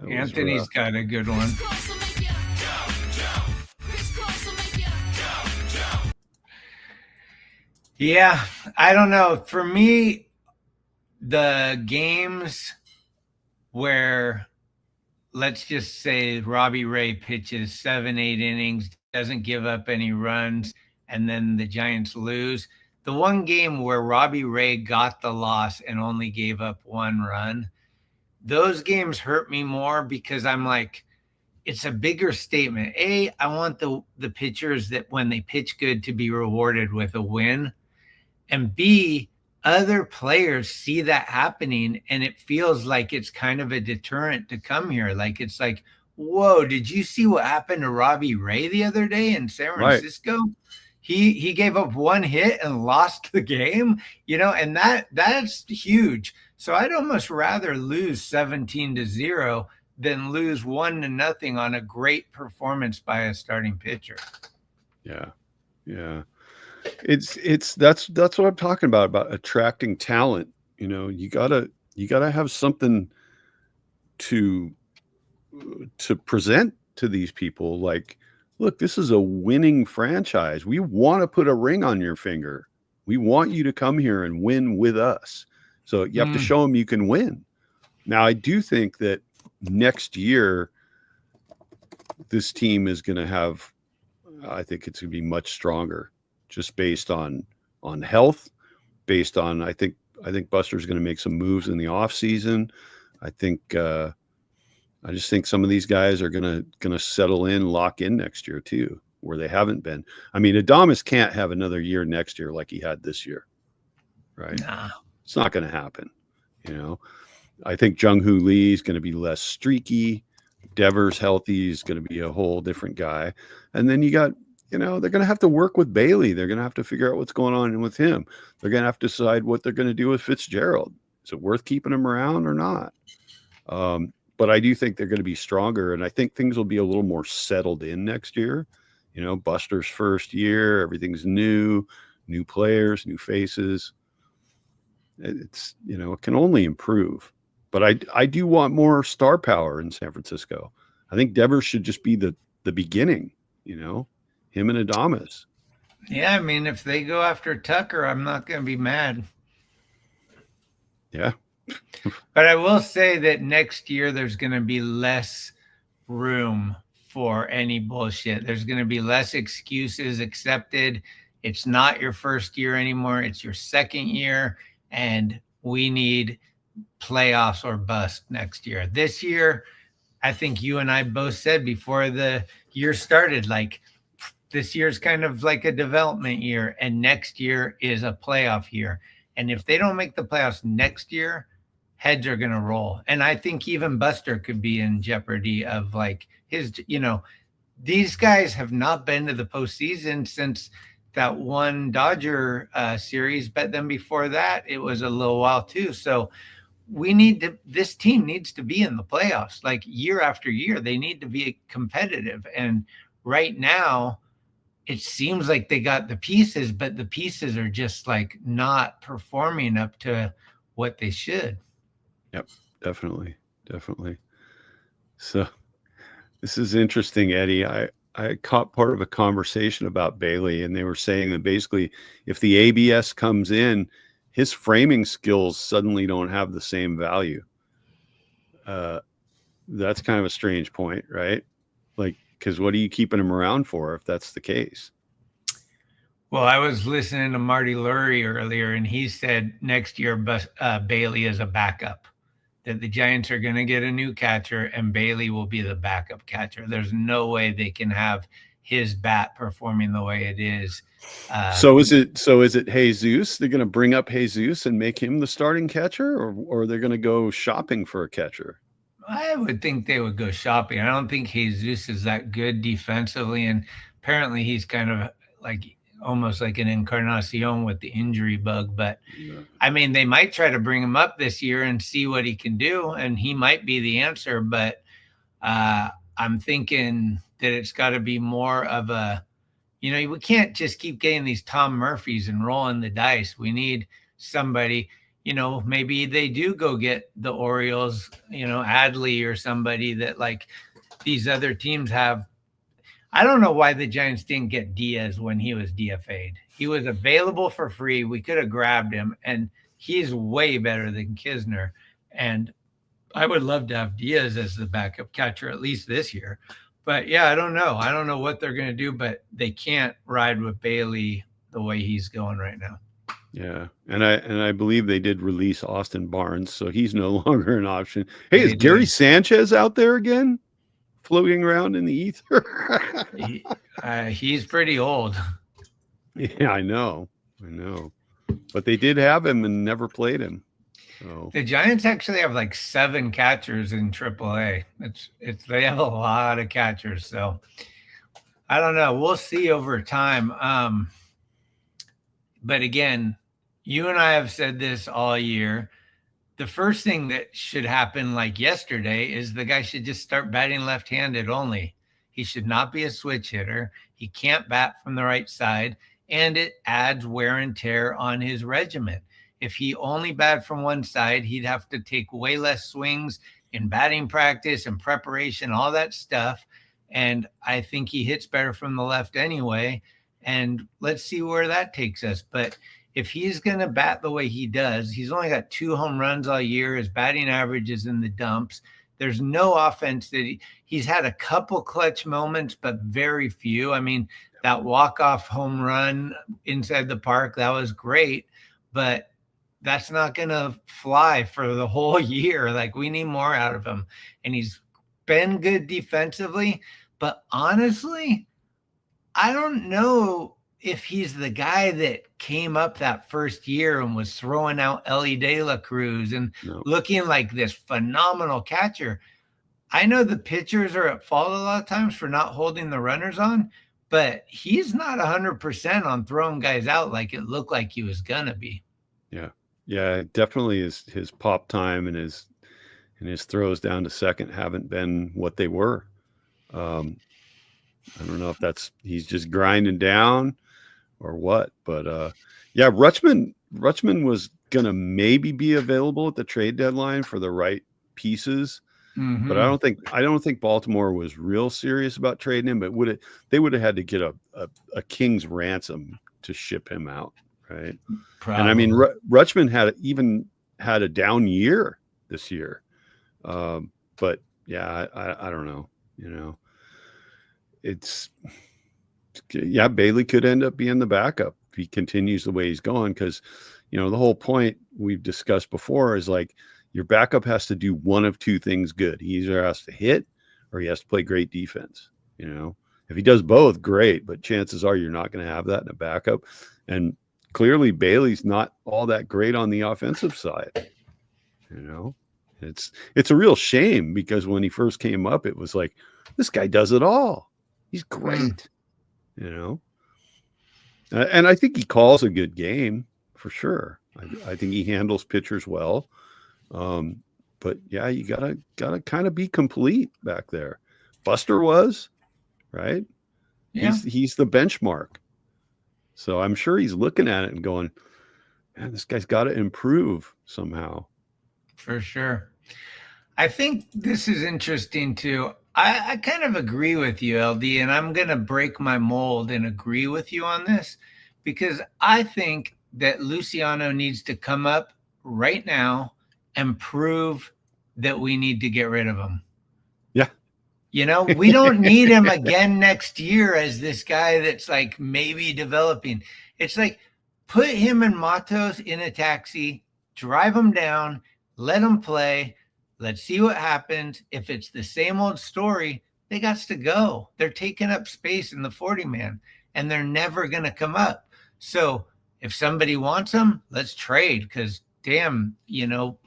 Speaker 2: Anthony's got a good one. Yeah, I don't know. For me, the games where, let's just say, Robbie Ray pitches 7-8 innings, doesn't give up any runs, and then the Giants lose. The one game where Robbie Ray got the loss and only gave up 1 run, those games hurt me more because I'm like, it's a bigger statement. A, I want the pitchers that when they pitch good to be rewarded with a win. And B, other players see that happening and it feels like it's kind of a deterrent to come here. Like, it's like, whoa, did you see what happened to Robbie Ray the other day in San Francisco? Right. He gave up 1 hit and lost the game, and that's huge. So I'd almost rather lose 17-0 than lose 1-0 on a great performance by a starting pitcher.
Speaker 3: Yeah. Yeah. That's what I'm talking about attracting talent. You gotta have something to present to these people. Like, look, this is a winning franchise. We want to put a ring on your finger. We want you to come here and win with us. So you have to show them you can win. Now, I do think that next year, this team is going to have, I think it's going to be much stronger. Just based on health, based on I think Buster's going to make some moves in the offseason. I just think some of these guys are going to settle in, lock in next year too, where they haven't been. I mean, Adames can't have another year next year like he had this year, right?
Speaker 2: Nah.
Speaker 3: It's not going to happen. I think Jung-Hoo Lee is going to be less streaky. Devers healthy is going to be a whole different guy, and then you got. They're going to have to work with Bailey. They're going to have to figure out what's going on with him. They're going to have to decide what they're going to do with Fitzgerald. Is it worth keeping him around or not? But I do think they're going to be stronger, and I think things will be a little more settled in next year. Buster's first year, everything's new players, new faces. It's, it can only improve. But I do want more star power in San Francisco. I think Devers should just be the beginning, him and Adames.
Speaker 2: Yeah, I mean, if they go after Tucker, I'm not going to be mad.
Speaker 3: Yeah.
Speaker 2: But I will say that next year there's going to be less room for any bullshit. There's going to be less excuses accepted. It's not your first year anymore. It's your second year, and we need playoffs or bust next year. This year, I think you and I both said before the year started, like, this year's kind of like a development year, and next year is a playoff year. And if they don't make the playoffs next year, heads are going to roll. And I think even Buster could be in jeopardy of like his, these guys have not been to the postseason since that one Dodger series. But then before that, it was a little while too. So this team needs to be in the playoffs, like year after year. They need to be competitive. And right now, it seems like they got the pieces, but the pieces are just like not performing up to what they should.
Speaker 3: Yep, definitely. So this is interesting, Eddie. I caught part of a conversation about Bailey, and they were saying that basically if the ABS comes in, his framing skills suddenly don't have the same value. That's kind of a strange point, right? Like, because what are you keeping him around for if that's the case?
Speaker 2: Well, I was listening to Marty Lurie earlier, and he said next year Bailey is a backup, that the Giants are going to get a new catcher, and Bailey will be the backup catcher. There's no way they can have his bat performing the way it is. So is it
Speaker 3: Jesus? They're going to bring up Jesus and make him the starting catcher, or they're going to go shopping for a catcher?
Speaker 2: I would think they would go shopping. I don't think Jesus is that good defensively, and apparently he's kind of like almost like an Encarnacion with the injury bug. But I mean, they might try to bring him up this year and see what he can do, and he might be the answer. But I'm thinking that it's got to be more of a, we can't just keep getting these Tom Murphys and rolling the dice. We need somebody, maybe they do go get the Orioles, Adley or somebody that like these other teams have. I don't know why the Giants didn't get Diaz when he was DFA'd. He was available for free. We could have grabbed him, and he's way better than Kisner. And I would love to have Diaz as the backup catcher, at least this year. But yeah, I don't know. I don't know what they're going to do, but they can't ride with Bailey the way he's going right now.
Speaker 3: Yeah, and I believe they did release Austin Barnes, so he's no longer an option. Hey, is Gary Sanchez out there again, floating around in the ether?
Speaker 2: He's pretty old.
Speaker 3: Yeah, I know. But they did have him and never played him. So.
Speaker 2: The Giants actually have like 7 catchers in AAA. They have a lot of catchers, so I don't know. We'll see over time. But again, you and I have said this all year. The first thing that should happen, like yesterday, is the guy should just start batting left-handed only. He should not be a switch hitter. He can't bat from the right side, and it adds wear and tear on his regimen. If he only batted from one side, he'd have to take way less swings in batting practice and preparation, all that stuff. And I think he hits better from the left anyway. And let's see where that takes us. But if he's going to bat the way he does, he's only got 2 home runs all year. His batting average is in the dumps. There's no offense that he's had a couple clutch moments, but very few. I mean, that walk-off home run inside the park, that was great. But that's not going to fly for the whole year. Like, we need more out of him. And he's been good defensively. But honestly, I don't know if he's the guy that came up that first year and was throwing out Ellie De La Cruz and looking like this phenomenal catcher. I know the pitchers are at fault a lot of times for not holding the runners on, but he's not 100% on throwing guys out like it looked like he was going to be.
Speaker 3: Yeah, definitely his pop time and his throws down to second haven't been what they were. I don't know if he's just grinding down or what, but yeah, Rutschman was gonna maybe be available at the trade deadline for the right pieces, but I don't think Baltimore was real serious about trading him. But they would have had to get a king's ransom to ship him out. Right. Probably. And I mean, Rutschman had a down year this year. But yeah, I don't know, Bailey could end up being the backup if he continues the way he's going. Cause the whole point we've discussed before is like your backup has to do one of 2 things good. He either has to hit or he has to play great defense. If he does both, great, but chances are you're not going to have that in a backup. And clearly Bailey's not all that great on the offensive side. It's a real shame because when he first came up, it was like, this guy does it all. He's great, And I think he calls a good game for sure. I think he handles pitchers well. But yeah, you gotta kind of be complete back there. Buster was, right? Yeah. He's the benchmark. So I'm sure he's looking at it and going, man, this guy's got to improve somehow.
Speaker 2: For sure. I think this is interesting too. I kind of agree with you, LD, and I'm going to break my mold and agree with you on this because I think that Luciano needs to come up right now and prove that we need to get rid of him.
Speaker 3: Yeah.
Speaker 2: We don't need him again next year as this guy that's like maybe developing. It's like put him and Matos in a taxi, drive him down, let him play. Let's see what happens. If it's the same old story, they got to go. They're taking up space in the 40-man, and they're never going to come up. So if somebody wants them, let's trade because, damn,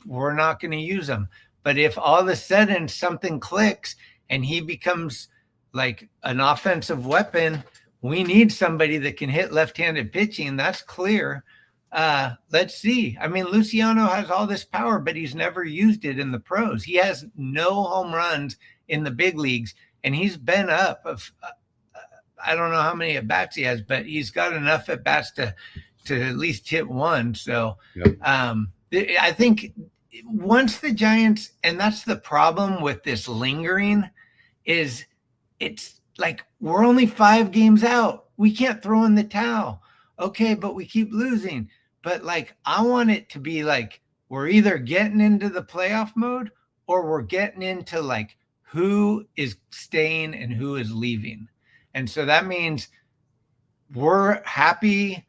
Speaker 2: we're not going to use them. But if all of a sudden something clicks and he becomes like an offensive weapon we need somebody that can hit left-handed pitching. That's clear. Let's see. I mean, Luciano has all this power, but he's never used it in the pros. He has no home runs in the big leagues, and he's been up of I don't know how many at bats he has, but he's got enough at bats to at least hit one. So I think once the Giants, and that's the problem with this lingering, is it's like we're only 5 games out. We can't throw in the towel. Okay, but we keep losing. But like I want it to be like we're either getting into the playoff mode or we're getting into like who is staying and who is leaving. And so that means we're happy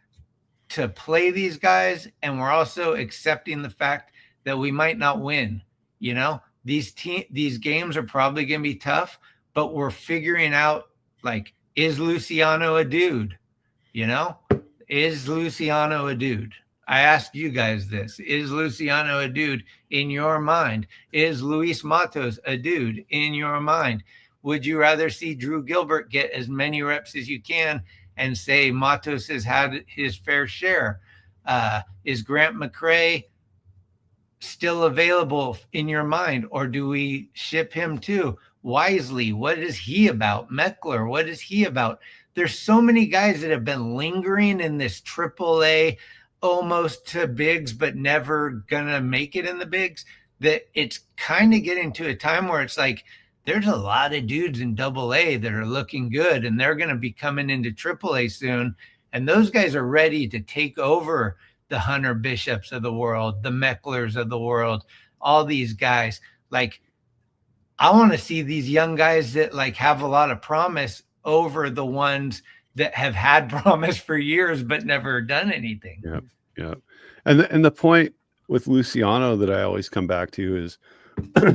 Speaker 2: to play these guys, and we're also accepting the fact that we might not win. You know, these games are probably going to be tough, but we're figuring out, like, is Luciano a dude? You know, is Luciano a dude? I asked you guys this. Is Luciano a dude in your mind? Is Luis Matos a dude in your mind? Would you rather see Drew Gilbert get as many reps as you can and say Matos has had his fair share? Is Grant McCray still available in your mind, or do we ship him too? Wisely, what is he about? Meckler, what is he about? There's so many guys that have been lingering in this AAA, almost to bigs, but never gonna make it in the bigs, that it's kind of getting to a time where it's like, there's a lot of dudes in AA that are looking good, and they're going to be coming into AAA soon. And those guys are ready to take over the Hunter Bishops of the world, the Mecklers of the world, all these guys. Like, I want to see these young guys that like have a lot of promise over the ones that have had promise for years, but never done anything.
Speaker 3: Yeah. Yeah. And the point with Luciano that I always come back to is,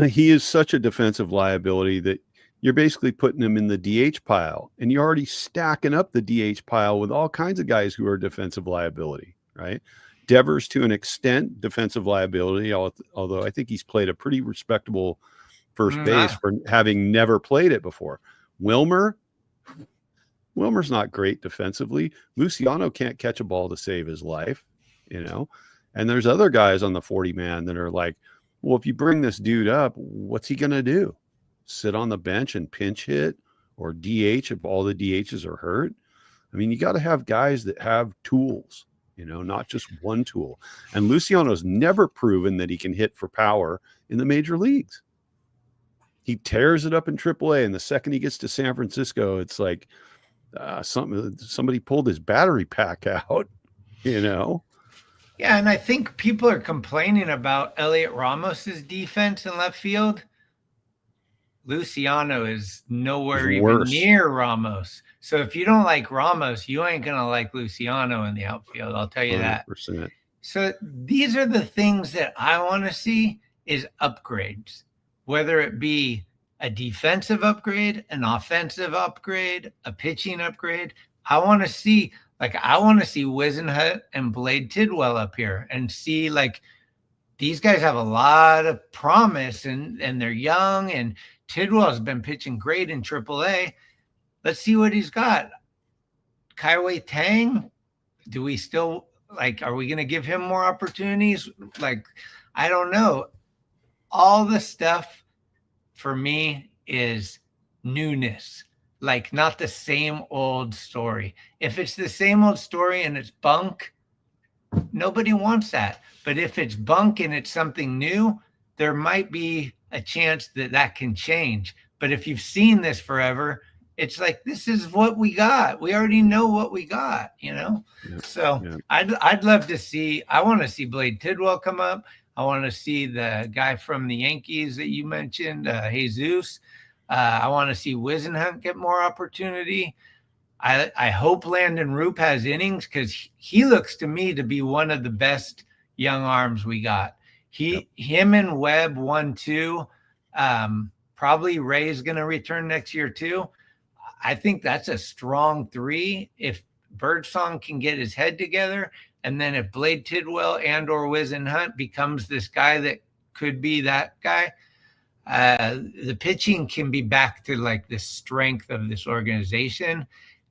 Speaker 3: he is such a defensive liability that you're basically putting him in the DH pile, and you're already stacking up the DH pile with all kinds of guys who are defensive liability, right? Devers, to an extent, defensive liability, although I think he's played a pretty respectable first base for having never played it before. Wilmer's not great defensively. Luciano can't catch a ball to save his life, you know? And there's other guys on the 40-man that are like, well, if you bring this dude up, what's he going to do? Sit on the bench and pinch hit, or DH if all the DHs are hurt? I mean, you got to have guys that have tools, you know, not just one tool. And Luciano's never proven that he can hit for power in the major leagues. He tears it up in AAA, and the second he gets to San Francisco, it's like somebody pulled his battery pack out, you know?
Speaker 2: Yeah, and I think people are complaining about Elliot Ramos's defense in left field. Luciano is nowhere even near Ramos. So if you don't like Ramos, you ain't going to like Luciano in the outfield. I'll tell you 100%. That. So these are the things that I want to see is upgrades, whether it be a defensive upgrade, an offensive upgrade, a pitching upgrade. I want to see Wisenhunt and Blade Tidwell up here and see, like, these guys have a lot of promise, and they're young, and Tidwell's been pitching great in AAA. Let's see what he's got. Kaiwei Tang, do we still, like, are we going to give him more opportunities? Like, I don't know. All the stuff for me is newness. Like, not the same old story. If it's the same old story and it's bunk, nobody wants that. But if it's bunk and it's something new, there might be a chance that can change. But if you've seen this forever, it's like, this is what we got. We already know what we got, you know? Yeah, so yeah. I'd love to see, I want to see Blade Tidwell come up. I want to see the guy from the Yankees that you mentioned, Jesus. I want to see Wisenhunt get more opportunity. I hope Landon Roop has innings, because he looks to me to be one of the best young arms we got. Him and Webb 1-2. Probably Ray's going to return next year too. I think that's a strong 3 if Birdsong can get his head together, and then if Blade Tidwell and or Wisenhunt becomes this guy that could be that guy. The pitching can be back to like the strength of this organization.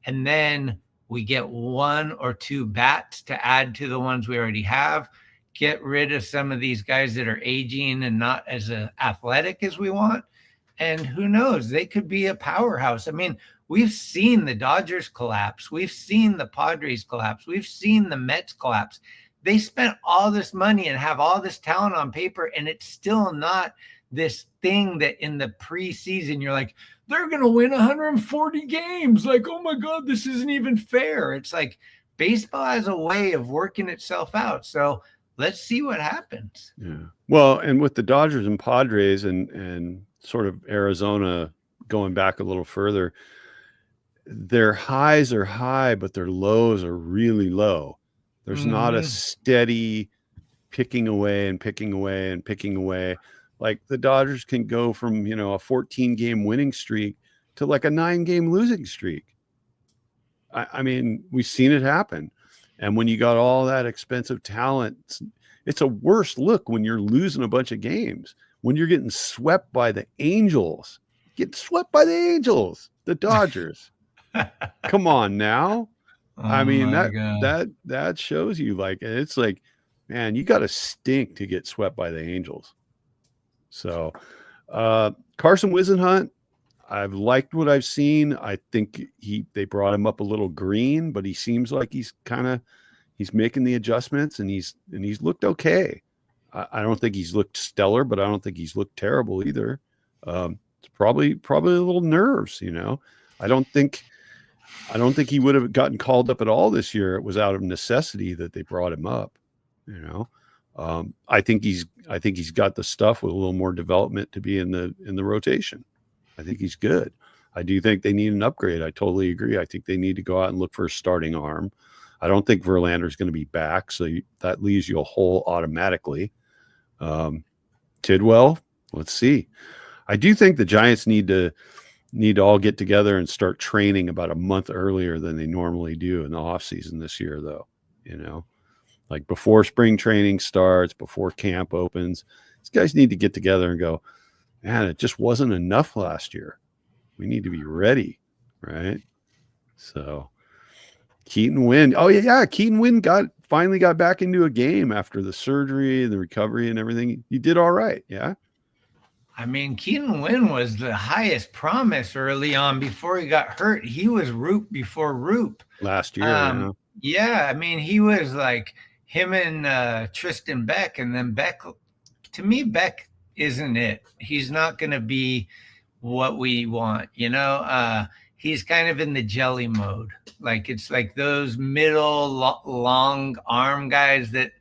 Speaker 2: and then we get 1 or 2 bats to add to the ones we already have, get rid of some of these guys that are aging and not as athletic as we want. And who knows, they could be a powerhouse. I mean, we've seen the Dodgers collapse. We've seen the Padres collapse. We've seen the Mets collapse. They spent all this money and have all this talent on paper, and it's still not this thing that in the preseason you're like, they're going to win 140 games. Like, oh my God, this isn't even fair. It's like baseball has a way of working itself out. So let's see what happens.
Speaker 3: Yeah. Well, and with the Dodgers and Padres and sort of Arizona going back a little further, their highs are high, but their lows are really low. There's not a steady picking away and picking away and picking away. Like the Dodgers can go from, a 14-game winning streak to like a 9-game losing streak. I mean, we've seen it happen. And when you got all that expensive talent, it's a worse look when you're losing a bunch of games, when you're getting swept by the Angels. Get swept by the Angels, the Dodgers. Come on now. I mean, that shows you, like, it's like, man, you got to stink to get swept by the Angels. So Carson Whisenhunt, I've liked what I've seen. I think they brought him up a little green, but he seems like he's making the adjustments, and he's looked okay. I don't think he's looked stellar, but I don't think he's looked terrible either. It's probably a little nerves, I don't think he would have gotten called up at all this year. It was out of necessity that they brought him up, I think he's got the stuff with a little more development to be in the rotation. I think he's good. I do think they need an upgrade. I totally agree. I think they need to go out and look for a starting arm. I don't think Verlander's going to be back, so that leaves you a hole automatically. Tidwell, let's see. I do think the Giants need to all get together and start training about a month earlier than they normally do in the offseason this year, though. Like before spring training starts, before camp opens, these guys need to get together and go, man, it just wasn't enough last year. We need to be ready, right? So Keaton Wynn. Oh, yeah. Keaton Wynn finally got back into a game after the surgery and the recovery and everything. He did all right, yeah?
Speaker 2: I mean, Keaton Wynn was the highest promise early on before he got hurt. He was Roop before Roop.
Speaker 3: Last year,
Speaker 2: yeah. I mean, he was like him and Tristan Beck. And then Beck, to me, Beck isn't it. He's not going to be what we want, he's kind of in the jelly mode. Like it's like those middle long arm guys that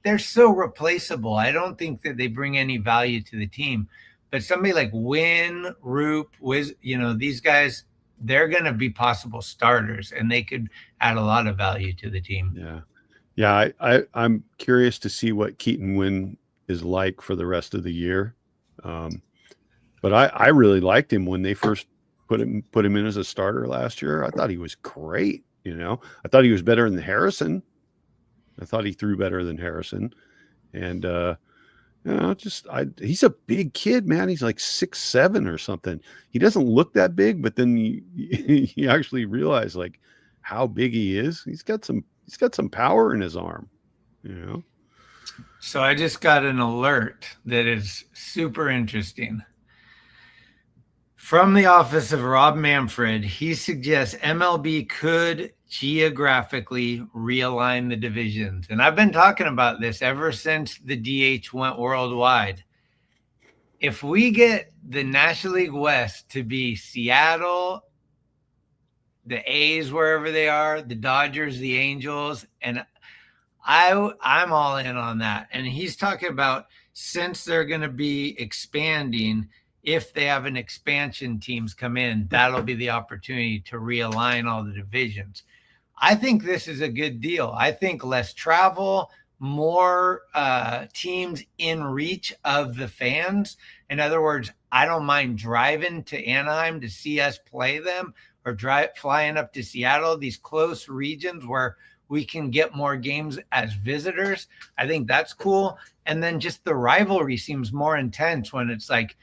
Speaker 2: they're so replaceable. I don't think that they bring any value to the team. But somebody like Wynn, Roop, these guys, they're going to be possible starters, and they could add a lot of value to the team.
Speaker 3: Yeah. Yeah, I'm curious to see what Keaton Wynn is like for the rest of the year. But I really liked him when they first put him in as a starter last year. I thought he was great. I thought he was better than Harrison. I thought he threw better than Harrison. And, he's a big kid, man. He's like 6'7" or something. He doesn't look that big, but then you actually realize like how big he is. He's got some power in his arm,
Speaker 2: So I just got an alert that is super interesting. From the office of Rob Manfred, he suggests MLB could geographically realign the divisions. And I've been talking about this ever since the DH went worldwide. If we get the National League West to be Seattle, the A's, wherever they are, the Dodgers, the Angels, and I'm all in on that. And he's talking about, since they're going to be expanding, if they have an expansion teams come in, that'll be the opportunity to realign all the divisions. I think this is a good deal. I think less travel, more teams in reach of the fans. In other words, I don't mind driving to Anaheim to see us play them, or flying up to Seattle, these close regions where we can get more games as visitors. I think that's cool. And then just the rivalry seems more intense when it's like,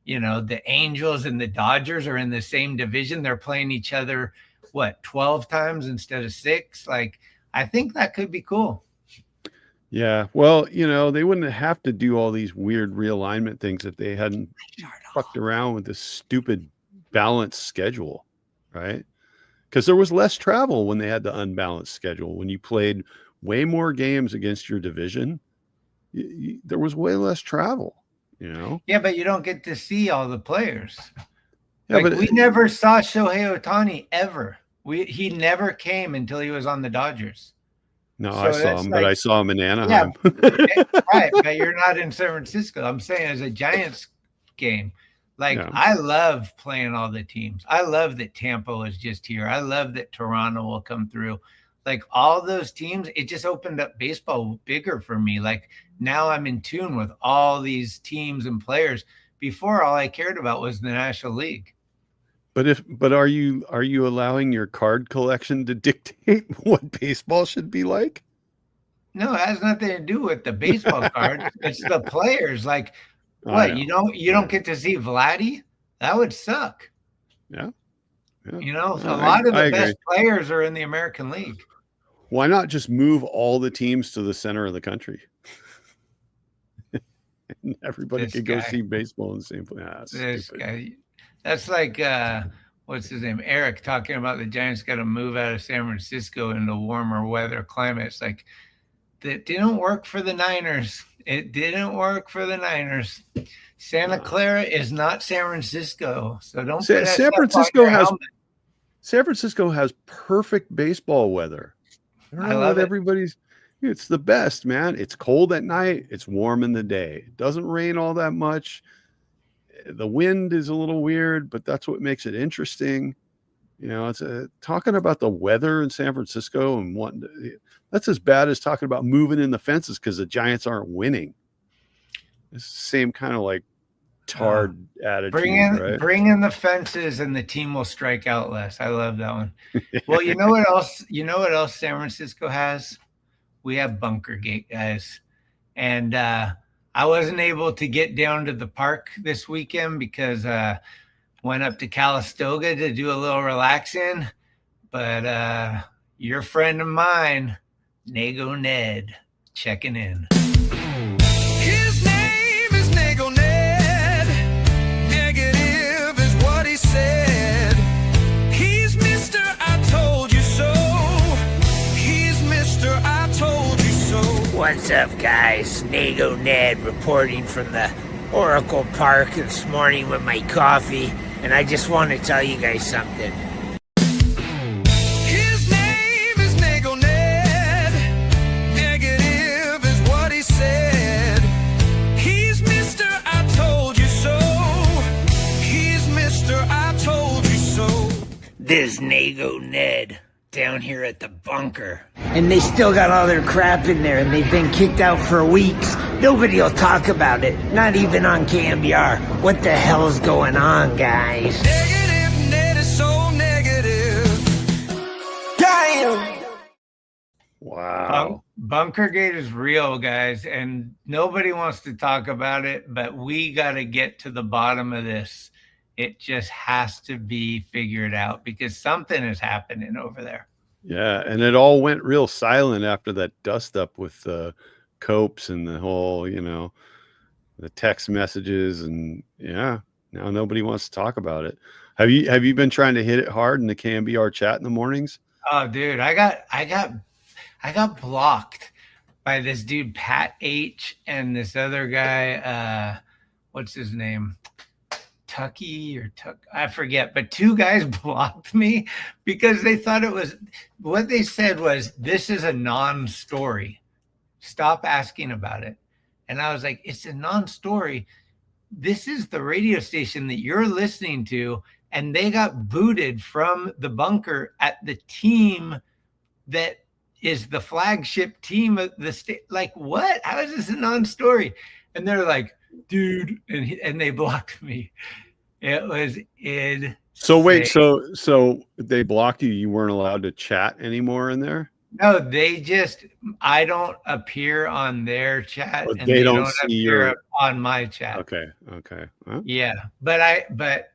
Speaker 2: the Angels and the Dodgers are in the same division. They're playing each other what, 12 times instead of 6. Like, I think that could be cool.
Speaker 3: Yeah, well, they wouldn't have to do all these weird realignment things if they hadn't fucked around with this stupid balanced schedule, right? Because there was less travel when they had the unbalanced schedule. When you played way more games against your division, there was way less travel,
Speaker 2: Yeah, but you don't get to see all the players.
Speaker 3: Yeah,
Speaker 2: but we never saw Shohei Ohtani ever. He never came until he was on the Dodgers.
Speaker 3: No, so I saw him, but I saw him in Anaheim.
Speaker 2: Yeah, right, but you're not in San Francisco. I'm saying as a Giants game. Like, I love playing all the teams. I love that Tampa was just here. I love that Toronto will come through. Like, all those teams, it just opened up baseball bigger for me. Like, now I'm in tune with all these teams and players. Before, all I cared about was the National League.
Speaker 3: But are you allowing your card collection to dictate what baseball should be like?
Speaker 2: No, it has nothing to do with the baseball cards. It's the players. Like, what, you don't get to see Vladdy? That would suck.
Speaker 3: Yeah.
Speaker 2: A lot of the best players are in the American League.
Speaker 3: Why not just move all the teams to the center of the country? And everybody could go see baseball in the same place.
Speaker 2: This guy. That's like, what's his name? Eric talking about the Giants got to move out of San Francisco into warmer weather climates. Like, that didn't work for the Niners. It didn't work for the Niners. Santa Clara is not San Francisco. So don't put
Speaker 3: San Francisco has perfect baseball weather. I love it. It's the best, man. It's cold at night. It's warm in the day. It doesn't rain all that much. The wind is a little weird, but that's what makes it interesting. It's talking about the weather in San Francisco and that's as bad as talking about moving in the fences because the Giants aren't winning. It's the same kind of like tarred attitude.
Speaker 2: Bring in the fences and the team will strike out less. I love that one. Well, you know what else? You know what else San Francisco has? We have Bunker Gate, guys, and I wasn't able to get down to the park this weekend because went up to Calistoga to do a little relaxing. But your friend of mine, Nego Ned, checking in.
Speaker 4: His name is Nego Ned. Negative is what he said. He's Mr. I told you so. He's Mr. I told you so.
Speaker 5: What's up, guys? Nego Ned reporting from the Oracle Park this morning with my coffee, and I just want to tell you guys something.
Speaker 4: His name is Nego Ned. Negative is what he said. He's Mr. I told you so. He's Mr. I told you so.
Speaker 5: This Nego Ned down here at the bunker. And they still got all their crap in there, and they've been kicked out for weeks. Nobody will talk about it, not even on KMBR. What the hell's going on, guys?
Speaker 4: Negative Ned is so negative.
Speaker 5: Damn!
Speaker 3: Wow.
Speaker 2: Bunker Gate is real, guys, and nobody wants to talk about it, but we got to get to the bottom of this. It just has to be figured out because something is happening over there.
Speaker 3: Yeah, and it all went real silent after that dust up with the Copes and the whole, the text messages, and now nobody wants to talk about it. Have you been trying to hit it hard in the KMBR chat in the mornings?
Speaker 2: Oh, dude, I got blocked by this dude Pat H and this other guy. What's his name? I forget, but two guys blocked me because they thought what they said was, this is a non-story. Stop asking about it. And I was like, it's a non-story. This is the radio station that you're listening to. And they got booted from the bunker at the team that is the flagship team of the state. Like, what? How is this a non-story? And they're like, dude, and they blocked me. It was insane.
Speaker 3: So wait, so they blocked you. You weren't allowed to chat anymore in there?
Speaker 2: No, I don't appear on their chat,
Speaker 3: But
Speaker 2: and
Speaker 3: they don't see
Speaker 2: appear on my chat.
Speaker 3: Okay. Huh?
Speaker 2: Yeah, but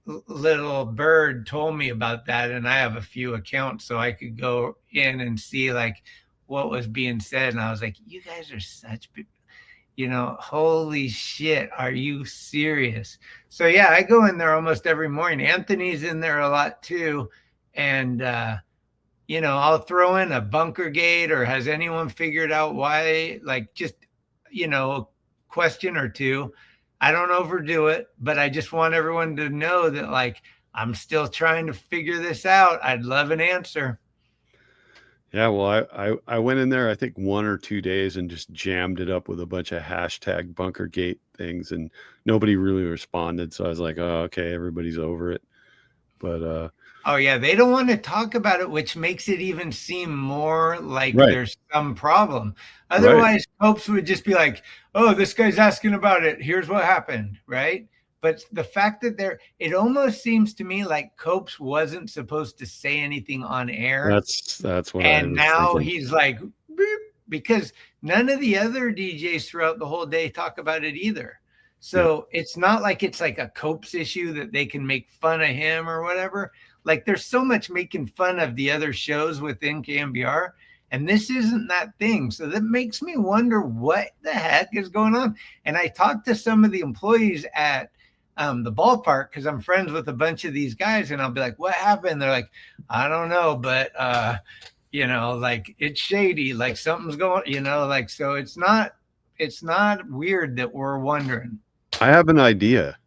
Speaker 2: little bird told me about that, and I have a few accounts, so I could go in and see like what was being said, and I was like, you guys are such, holy shit, are you serious? So yeah, I go in there almost every morning. Anthony's in there a lot too, and I'll throw in a bunker gate, or has anyone figured out why, like just a question or two. I don't overdo it, but I just want everyone to know that like I'm still trying to figure this out. I'd love an answer.
Speaker 3: Yeah, well, I went in there, I think 1 or 2 days, and just jammed it up with a bunch of hashtag bunkergate things, and nobody really responded. So I was like, oh, okay, everybody's over it. But
Speaker 2: oh yeah, they don't want to talk about it, which makes it even seem more like there's some problem. Otherwise, Copes would just be like, oh, this guy's asking about it. Here's what happened, right? But the fact that it almost seems to me like Copes wasn't supposed to say anything on air.
Speaker 3: That's what
Speaker 2: and
Speaker 3: I was
Speaker 2: now
Speaker 3: thinking.
Speaker 2: He's like, beep, because none of the other DJs throughout the whole day talk about it either. So it's not like it's like a Copes issue that they can make fun of him or whatever. Like there's so much making fun of the other shows within KMBR, and this isn't that thing. So that makes me wonder what the heck is going on. And I talked to some of the employees at the ballpark, because I'm friends with a bunch of these guys, and I'll be like, what happened? They're like, I don't know, but like it's shady, like something's going, like, so it's not weird that we're wondering.
Speaker 3: I have an idea.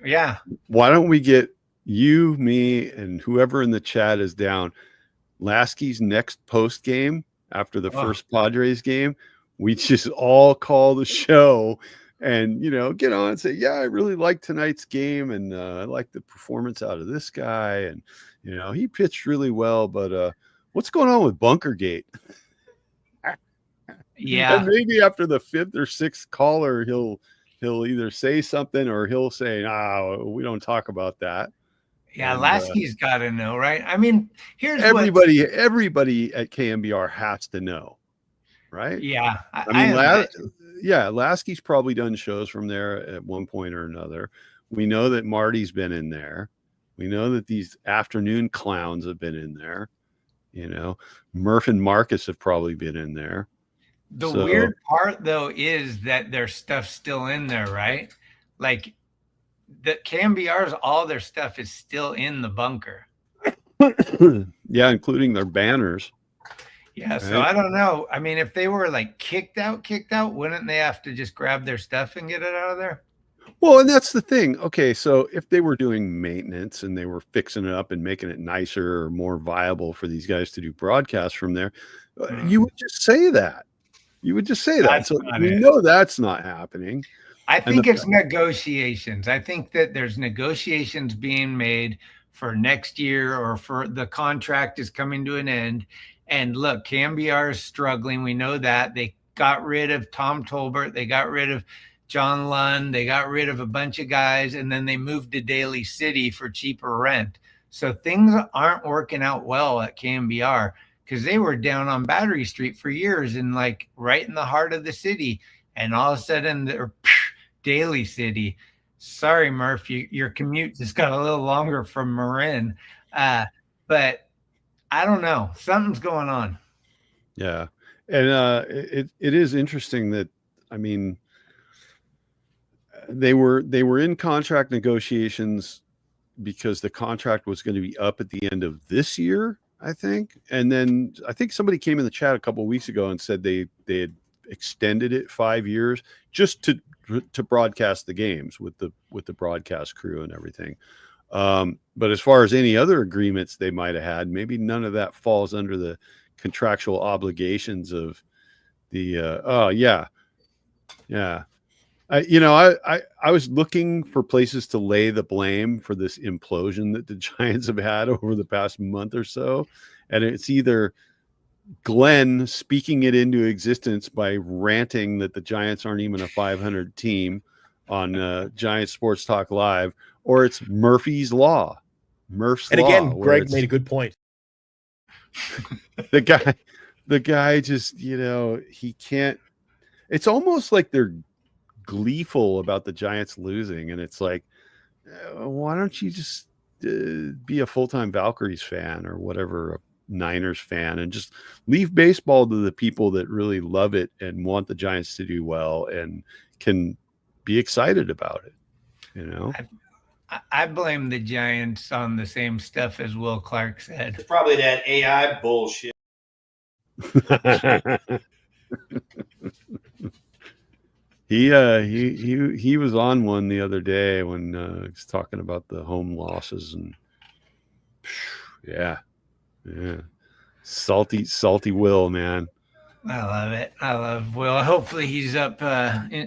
Speaker 2: Yeah.
Speaker 3: Why don't we get you, me, and whoever in the chat is down, Lasky's next post game after the first Padres game, we just all call the show and, get on and say, yeah, I really like tonight's game. And I like the performance out of this guy. And, he pitched really well, but what's going on with Bunkergate?
Speaker 2: Yeah.
Speaker 3: And maybe after the 5th or 6th caller, he'll either say something or he'll say, we don't talk about that.
Speaker 2: Yeah, Lasky's got to know, right? I mean, here's
Speaker 3: everybody at KMBR has to know, right?
Speaker 2: Yeah.
Speaker 3: Lasky's probably done shows from there at one point or another. We know that Marty's been in there. We know that these afternoon clowns have been in there. Murph and Marcus have probably been in there.
Speaker 2: The weird part, though, is that their stuff's still in there, right? Like, the KMBR's, all their stuff is still in the bunker.
Speaker 3: Yeah, including their banners.
Speaker 2: Yeah, so I don't know. I mean, if they were like kicked out, wouldn't they have to just grab their stuff and get it out of there?
Speaker 3: Well, and that's the thing. Okay, so if they were doing maintenance and they were fixing it up and making it nicer or more viable for these guys to do broadcasts from there, you would just say that. You would just say that. So we know that's not happening.
Speaker 2: I think it's negotiations. I think that there's negotiations being made for next year, or for the contract is coming to an end. And look, KMBR is struggling. We know that. They got rid of Tom Tolbert. They got rid of John Lund. They got rid of a bunch of guys, and then they moved to Daly City for cheaper rent. So things aren't working out well at KMBR, because they were down on Battery Street for years and like right in the heart of the city. And all of a sudden they're Daly City. Sorry, Murph, your commute just got a little longer from Marin. But I don't know. Something's going on.
Speaker 3: Yeah. And it is interesting that, I mean, they were in contract negotiations because the contract was going to be up at the end of this year, I think. And then I think somebody came in the chat a couple of weeks ago and said they had extended it 5 years just to broadcast the games with the broadcast crew and everything. But as far as any other agreements they might have had, maybe none of that falls under the contractual obligations of the I was looking for places to lay the blame for this implosion that the Giants have had over the past month or so, and it's either Glenn speaking it into existence by ranting that the Giants aren't even a 500 team on Giant Sports Talk Live, or it's Murphy's Law.
Speaker 6: And again, Greg made a good point.
Speaker 3: The guy just, he can't. It's almost like they're gleeful about the Giants losing, and it's like, why don't you just be a full-time Valkyries fan or whatever, a Niners fan, and just leave baseball to the people that really love it and want the Giants to do well and can be excited about it, you know?
Speaker 2: I blame the Giants on the same stuff as Will Clark said.
Speaker 7: It's probably that AI bullshit.
Speaker 3: He was on one the other day when he was talking about the home losses, and yeah, salty Will, man.
Speaker 2: I love it. I love Will. Hopefully he's up.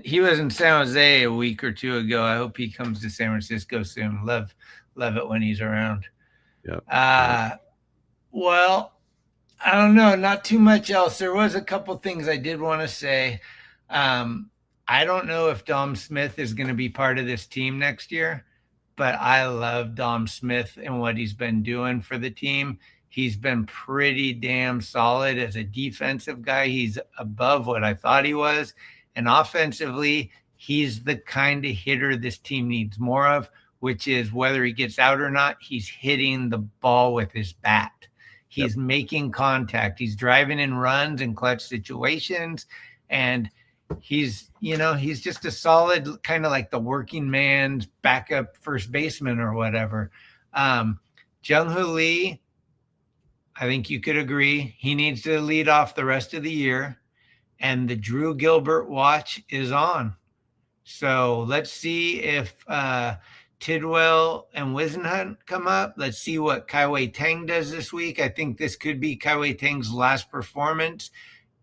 Speaker 2: He was in San Jose a week or two ago. I hope he comes to San Francisco soon. Love it when he's around.
Speaker 3: Yeah.
Speaker 2: Well, I don't know. Not too much else. There was a couple things I did want to say. I don't know if Dom Smith is going to be part of this team next year, but I love Dom Smith and what he's been doing for the team. He's been pretty damn solid as a defensive guy. He's above what I thought he was. And offensively, he's the kind of hitter this team needs more of, which is whether he gets out or not, he's hitting the ball with his bat. He's making contact. He's driving in runs in clutch situations. And he's just a solid kind of like the working man's backup first baseman or whatever. Jung-Hoo Lee, I think you could agree, he needs to lead off the rest of the year. And the Drew Gilbert watch is on. So let's see if Tidwell and Wisenhunt come up. Let's see what Kai-Wei Tang does this week. I think this could be Kai-Wei Tang's last performance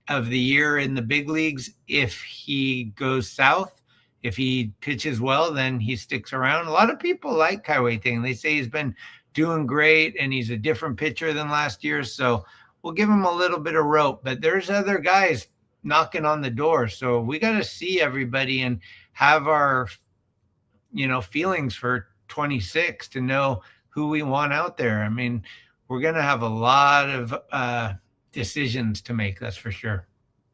Speaker 2: of the year in the big leagues. If he goes south, if he pitches well, then he sticks around. A lot of people like Kai-Wei Tang. They say he's been doing great and he's a different pitcher than last year. So we'll give him a little bit of rope, but there's other guys knocking on the door. So we got to see everybody and have our, feelings for 26 to know who we want out there. I mean, we're going to have a lot of decisions to make. That's for sure.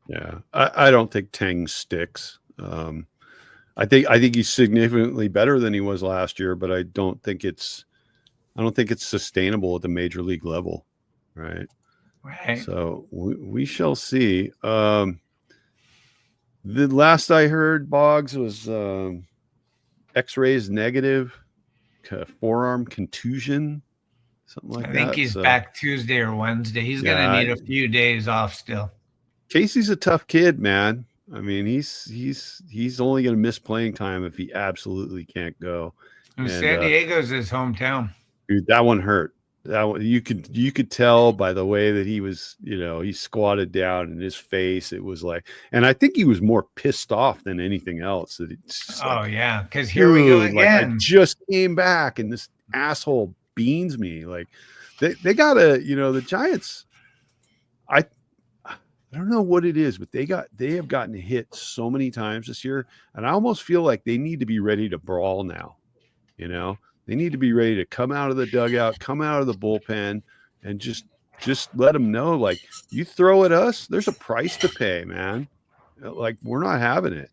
Speaker 3: Yeah. I don't think Tang sticks. I think he's significantly better than he was last year, but I don't think it's sustainable at the major league level. Right. So we shall see. The last I heard, Boggs, was X-rays negative, forearm contusion, something like that.
Speaker 2: I think he's back Tuesday or Wednesday. He's going to need a few days off still.
Speaker 3: Casey's a tough kid, man. I mean, he's only going to miss playing time if he absolutely can't go.
Speaker 2: And San Diego's his hometown.
Speaker 3: Dude, that one hurt. That one, you could tell by the way that he was, he squatted down in his face. It was like, and I think he was more pissed off than anything else. That it's
Speaker 2: yeah, because here we go again.
Speaker 3: Like, I just came back and this asshole beans me. Like they gotta, the Giants. I don't know what it is, but they have gotten hit so many times this year, and I almost feel like they need to be ready to brawl now. They need to be ready to come out of the dugout, come out of the bullpen, and just let them know, like, you throw at us, there's a price to pay, man. Like, we're not having it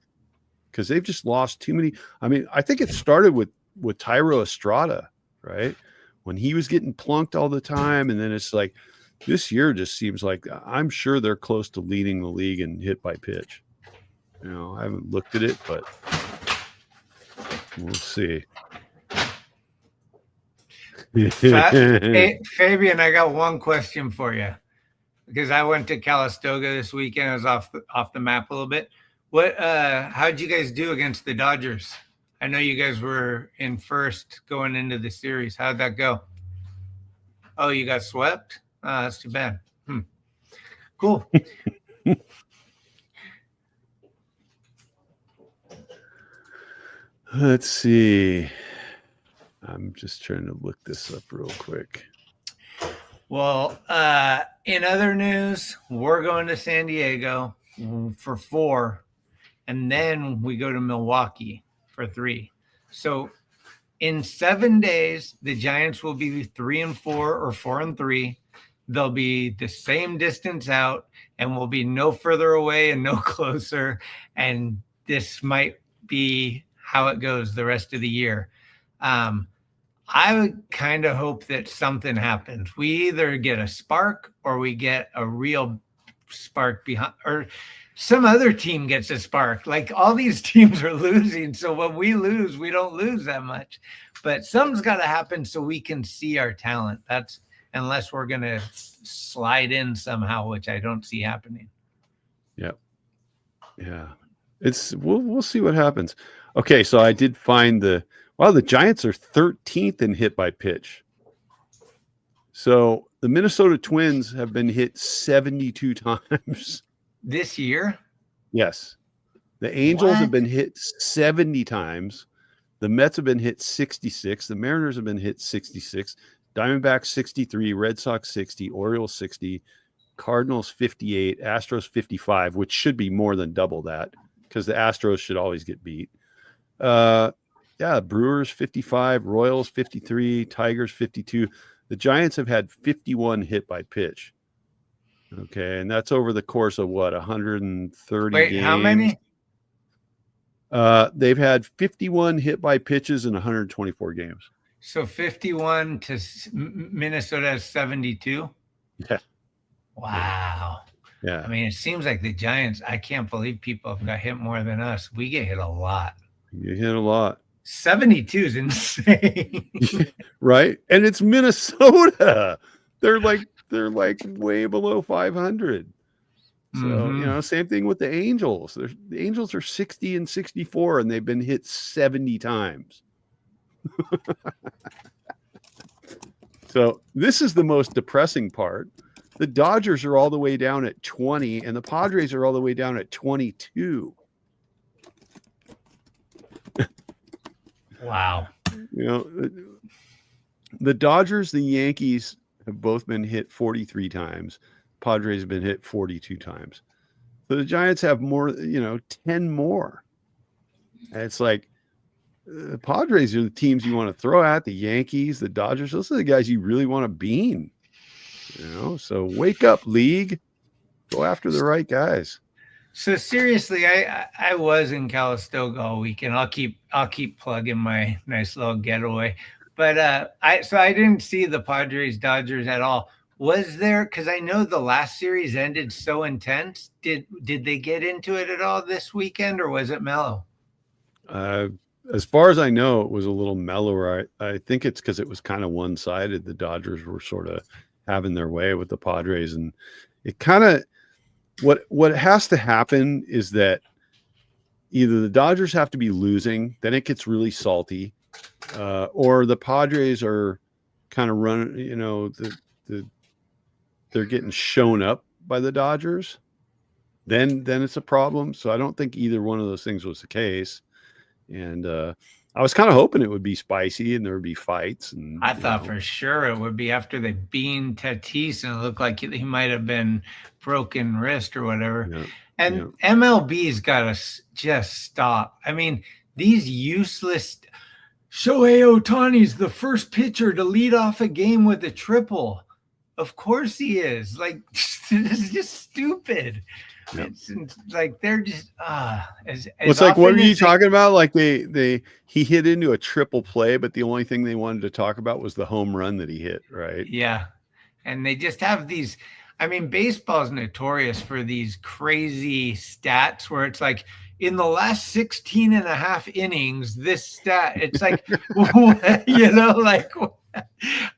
Speaker 3: because they've just lost too many. I mean, I think it started with Tyro Estrada, right? When he was getting plunked all the time, and then it's like this year just seems like I'm sure they're close to leading the league in hit by pitch. I haven't looked at it, but we'll see.
Speaker 2: Hey, Fabian, I got one question for you because I went to Calistoga this weekend. I was off the map a little bit. How'd you guys do against the Dodgers? I know you guys were in first going into the series. How'd that go? Oh, you got swept? Oh, that's too bad. Cool.
Speaker 3: Let's see. I'm just trying to look this up real quick.
Speaker 2: Well, in other news, we're going to San Diego for 4, and then we go to Milwaukee for 3. So in 7 days, the Giants will be 3-4 or 4-3. They'll be the same distance out, and we'll be no further away and no closer. And this might be how it goes the rest of the year. I would kind of hope that something happens. We either get a spark or we get a real spark behind, or some other team gets a spark. Like all these teams are losing. So when we lose, we don't lose that much. But something's got to happen so we can see our talent. That's unless we're going to slide in somehow, which I don't see happening.
Speaker 3: Yep. Yeah. We'll see what happens. Okay, so I did find the Giants are 13th in hit by pitch. So the Minnesota Twins have been hit 72 times
Speaker 2: this year.
Speaker 3: Yes. The Angels have been hit 70 times. The Mets have been hit 66. The Mariners have been hit 66. Diamondbacks 63. Red Sox 60. Orioles 60. Cardinals 58. Astros 55, which should be more than double that because the Astros should always get beat. Brewers 55. Royals 53. Tigers 52. The Giants have had 51 hit by pitch. Okay, and that's over the course of 130 games.
Speaker 2: How many?
Speaker 3: They've had 51 hit by pitches in 124 games.
Speaker 2: So 51 to Minnesota has 72.
Speaker 3: Yeah.
Speaker 2: Wow.
Speaker 3: Yeah.
Speaker 2: I mean, it seems like the Giants, I can't believe people have got hit more than us. We get hit a lot.
Speaker 3: You hit a lot.
Speaker 2: 72 is insane.
Speaker 3: Right? And it's Minnesota. They're like way below 500. So, same thing with the Angels. The Angels are 60 and 64, and they've been hit 70 times. So this is the most depressing part. The Dodgers are all the way down at 20, and the Padres are all the way down at 22.
Speaker 2: Wow.
Speaker 3: The Dodgers, the Yankees have both been hit 43 times. Padres have been hit 42 times. So the Giants have more, 10 more. And it's like the Padres are the teams you want to throw at, the Yankees, the Dodgers. Those are the guys you really want to bean. So wake up, league. Go after the right guys.
Speaker 2: So seriously, I was in Calistoga all weekend. I'll keep plugging my nice little getaway. But I didn't see the Padres Dodgers at all. Was there, because I know the last series ended so intense. Did they get into it at all this weekend, or was it mellow?
Speaker 3: As far as I know, it was a little mellower. I think it's because it was kind of one-sided. The Dodgers were sort of having their way with the Padres, and it kind of what has to happen is that either the Dodgers have to be losing, then it gets really salty, or the Padres are kind of running. They're getting shown up by the Dodgers. Then it's a problem. So I don't think either one of those things was the case. And I was kind of hoping it would be spicy and there would be fights. And
Speaker 2: I thought for sure it would be after they beaned Tatis and it looked like he might have been broken wrist or whatever. Yeah, and MLB's got to just stop. I mean, these useless Shohei Ohtani's the first pitcher to lead off a game with a triple. Of course he is. Like, it's just stupid. Yep. It's like they're just
Speaker 3: it's like, what are you talking about? Like he hit into a triple play, but the only thing they wanted to talk about was the home run that he hit, right?
Speaker 2: Yeah. And they just have these, I mean, baseball is notorious for these crazy stats where it's like in the last 16 and a half innings, this stat, it's like, like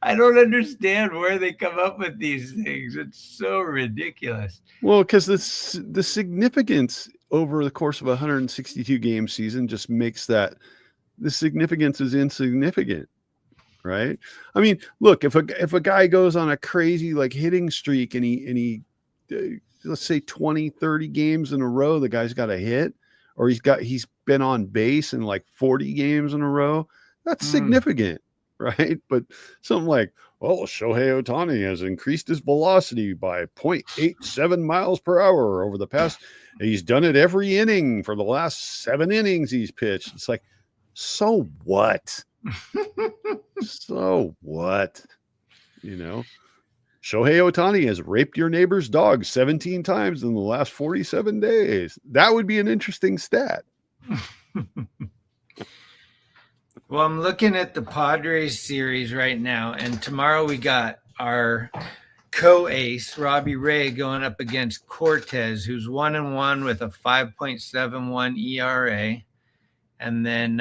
Speaker 2: I don't understand where they come up with these things. It's so ridiculous.
Speaker 3: Well, because the significance over the course of a 162 game season just makes that the significance is insignificant, right? I mean, look, if a guy goes on a crazy like hitting streak and he let's say 20, 30 games in a row, the guy's got a hit, or he's been on base in like 40 games in a row, that's significant. Right. But something like, Shohei Ohtani has increased his velocity by 0.87 miles per hour over the past. He's done it every inning for the last 7 innings he's pitched. It's like, so what? So what? Shohei Ohtani has raped your neighbor's dog 17 times in the last 47 days. That would be an interesting stat.
Speaker 2: Well, I'm looking at the Padres series right now, and tomorrow we got our co-ace Robbie Ray going up against Cortez, who's 1-1 with a 5.71 ERA, and then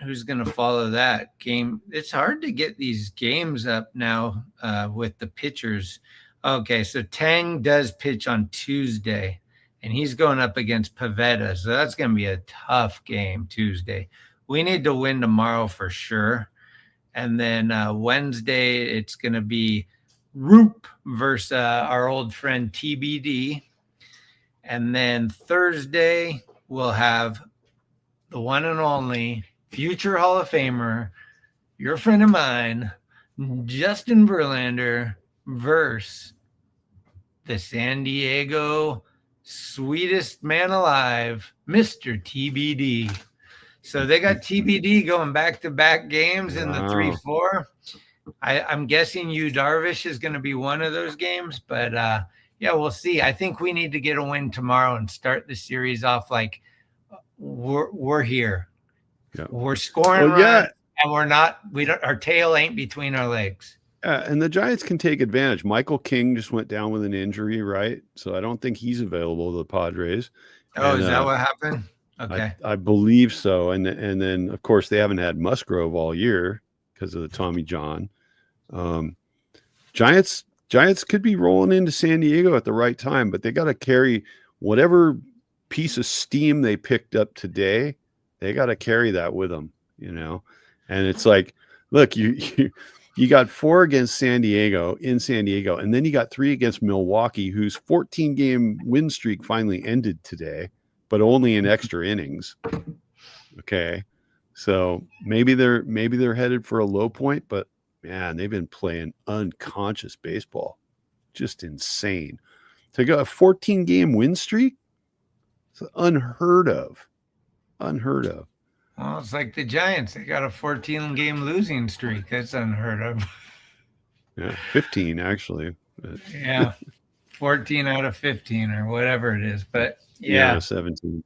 Speaker 2: who's going to follow that game? It's hard to get these games up now with the pitchers. Okay, so Tang does pitch on Tuesday, and he's going up against Pavetta. So that's going to be a tough game Tuesday. We need to win tomorrow for sure. And then Wednesday, it's going to be Roop versus our old friend TBD. And then Thursday, we'll have the one and only future Hall of Famer, your friend of mine, Justin Verlander versus the San Diego sweetest man alive, Mr. TBD. So they got TBD going back-to-back games in the 3-4. I'm guessing Yu Darvish is going to be one of those games, but yeah, we'll see. I think we need to get a win tomorrow and start the series off like we're here. Yeah. We're scoring runs, and we're not. Our tail ain't between our legs.
Speaker 3: And the Giants can take advantage. Michael King just went down with an injury, right? So I don't think he's available to the Padres.
Speaker 2: Oh, is that what happened? Okay,
Speaker 3: I believe so. And then of course they haven't had Musgrove all year because of the Tommy John. Giants could be rolling into San Diego at the right time, but they got to carry whatever piece of steam they picked up today. They got to carry that with them, And it's like, look, you got 4 against San Diego, and then you got 3 against Milwaukee, whose 14-game win streak finally ended today, but only in extra innings. Okay, so maybe they're headed for a low point, but man, they've been playing unconscious baseball, just insane. To go a 14-game win streak, it's unheard of.
Speaker 2: Well, it's like the Giants. They got a 14-game losing streak. That's unheard of.
Speaker 3: Yeah, 15 actually.
Speaker 2: Yeah, 14 out of 15 or whatever it is. But yeah
Speaker 3: 17.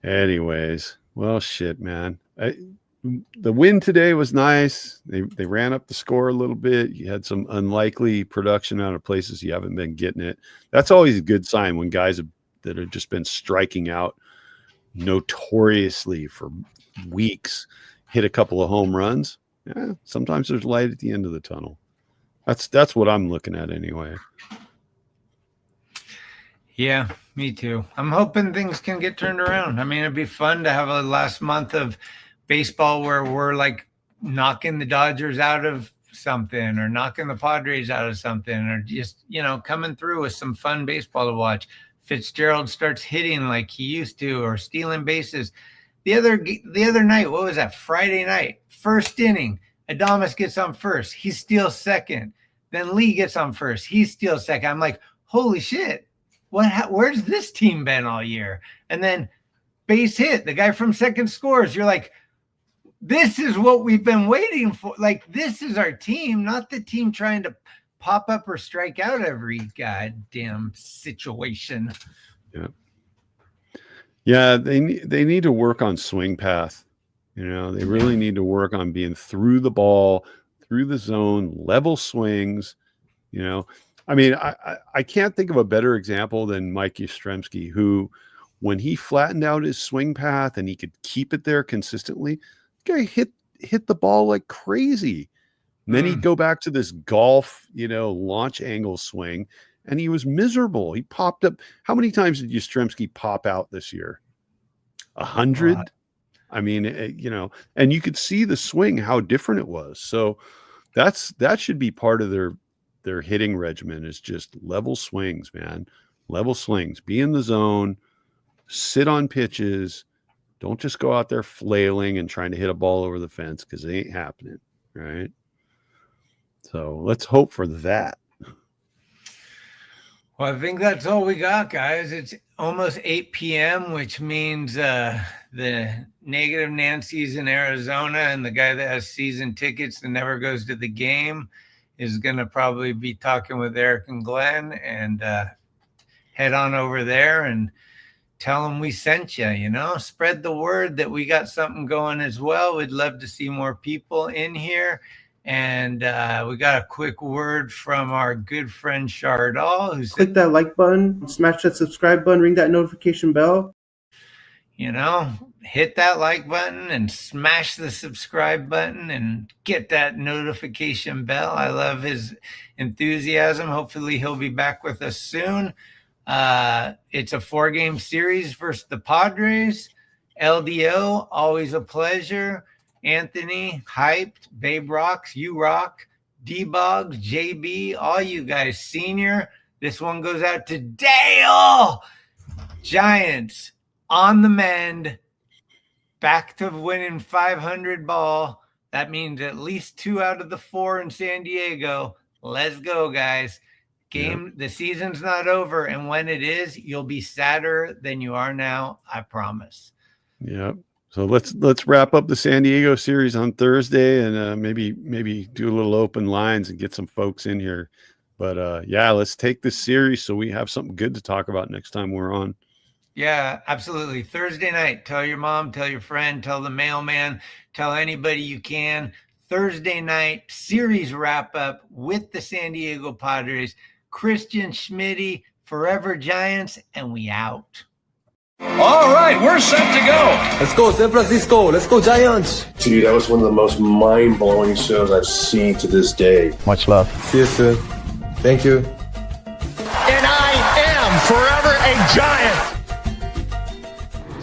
Speaker 3: Anyways, well, shit, man. The win today was nice. They ran up the score a little bit. You had some unlikely production out of places you haven't been getting it. That's always a good sign when guys that have just been striking out notoriously for weeks hit a couple of home runs. Yeah, sometimes there's light at the end of the tunnel. That's what I'm looking at anyway.
Speaker 2: Yeah, me too. I'm hoping things can get turned around. I mean, it'd be fun to have a last month of baseball where we're like knocking the Dodgers out of something or knocking the Padres out of something or just, coming through with some fun baseball to watch. Fitzgerald starts hitting like he used to or stealing bases. The other night, what was that? Friday night, first inning, Adames gets on first. He steals second. Then Lee gets on first. He steals second. I'm like, holy shit. Where's this team been all year? And then base hit, the guy from second scores. You're like, this is what we've been waiting for. Like, this is our team, not the team trying to pop up or strike out every goddamn situation.
Speaker 3: Yeah, they need to work on swing path. They really need to work on being through the ball, through the zone, level swings. I mean, I can't think of a better example than Mike Yastrzemski, who, when he flattened out his swing path and he could keep it there consistently, the guy hit the ball like crazy. And then he'd go back to this golf, launch angle swing, and he was miserable. He popped up. How many times did Yastrzemski pop out this year? 100? I mean, and you could see the swing, how different it was. So that should be part of their hitting regimen, is just level swings, man. Level swings. Be in the zone. Sit on pitches. Don't just go out there flailing and trying to hit a ball over the fence, because it ain't happening, right? So let's hope for that.
Speaker 2: Well, I think that's all we got, guys. It's almost 8 p.m., which means the negative Nancy's in Arizona and the guy that has season tickets that never goes to the game is going to probably be talking with Eric and Glenn and head on over there and tell them we sent you, you know, spread the word that we got something going as well. We'd love to see more people in here. And we got a quick word from our good friend Chardal, who said,
Speaker 8: click that like button, smash that subscribe button, ring that notification bell.
Speaker 2: You know, hit that like button and smash the subscribe button and get that notification bell. I love his enthusiasm. Hopefully he'll be back with us soon. It's a 4-game series versus the Padres. LDO, always a pleasure. Anthony, hyped. Babe rocks, you rock. D-Boggs, JB, all you guys, senior. This one goes out to Dale. Giants on the mend, back to winning 500 ball. That means at least 2 out of the 4 in San Diego. Let's go, guys. The season's not over, and when it is, you'll be sadder than you are now. I promise.
Speaker 3: Yeah. So let's wrap up the San Diego series on Thursday, and maybe do a little open lines and get some folks in here. But yeah, let's take this series so we have something good to talk about next time we're on.
Speaker 2: Yeah, absolutely. Thursday night, tell your mom, tell your friend, tell the mailman, tell anybody you can. Thursday night series wrap up with the San Diego Padres. Christian, Schmitty, Forever Giants, and we out.
Speaker 4: All right, we're set to go.
Speaker 9: Let's go, San Francisco. Let's go, Giants.
Speaker 10: Dude, that was one of the most mind-blowing shows I've seen to this day.
Speaker 9: Much love. See you soon. Thank you.
Speaker 4: And I am forever a Giant.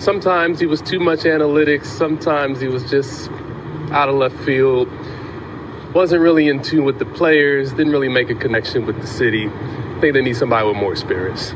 Speaker 11: Sometimes he was too much analytics. Sometimes he was just out of left field. Wasn't really in tune with the players. Didn't really make a connection with the city. I think they need somebody with more spirits.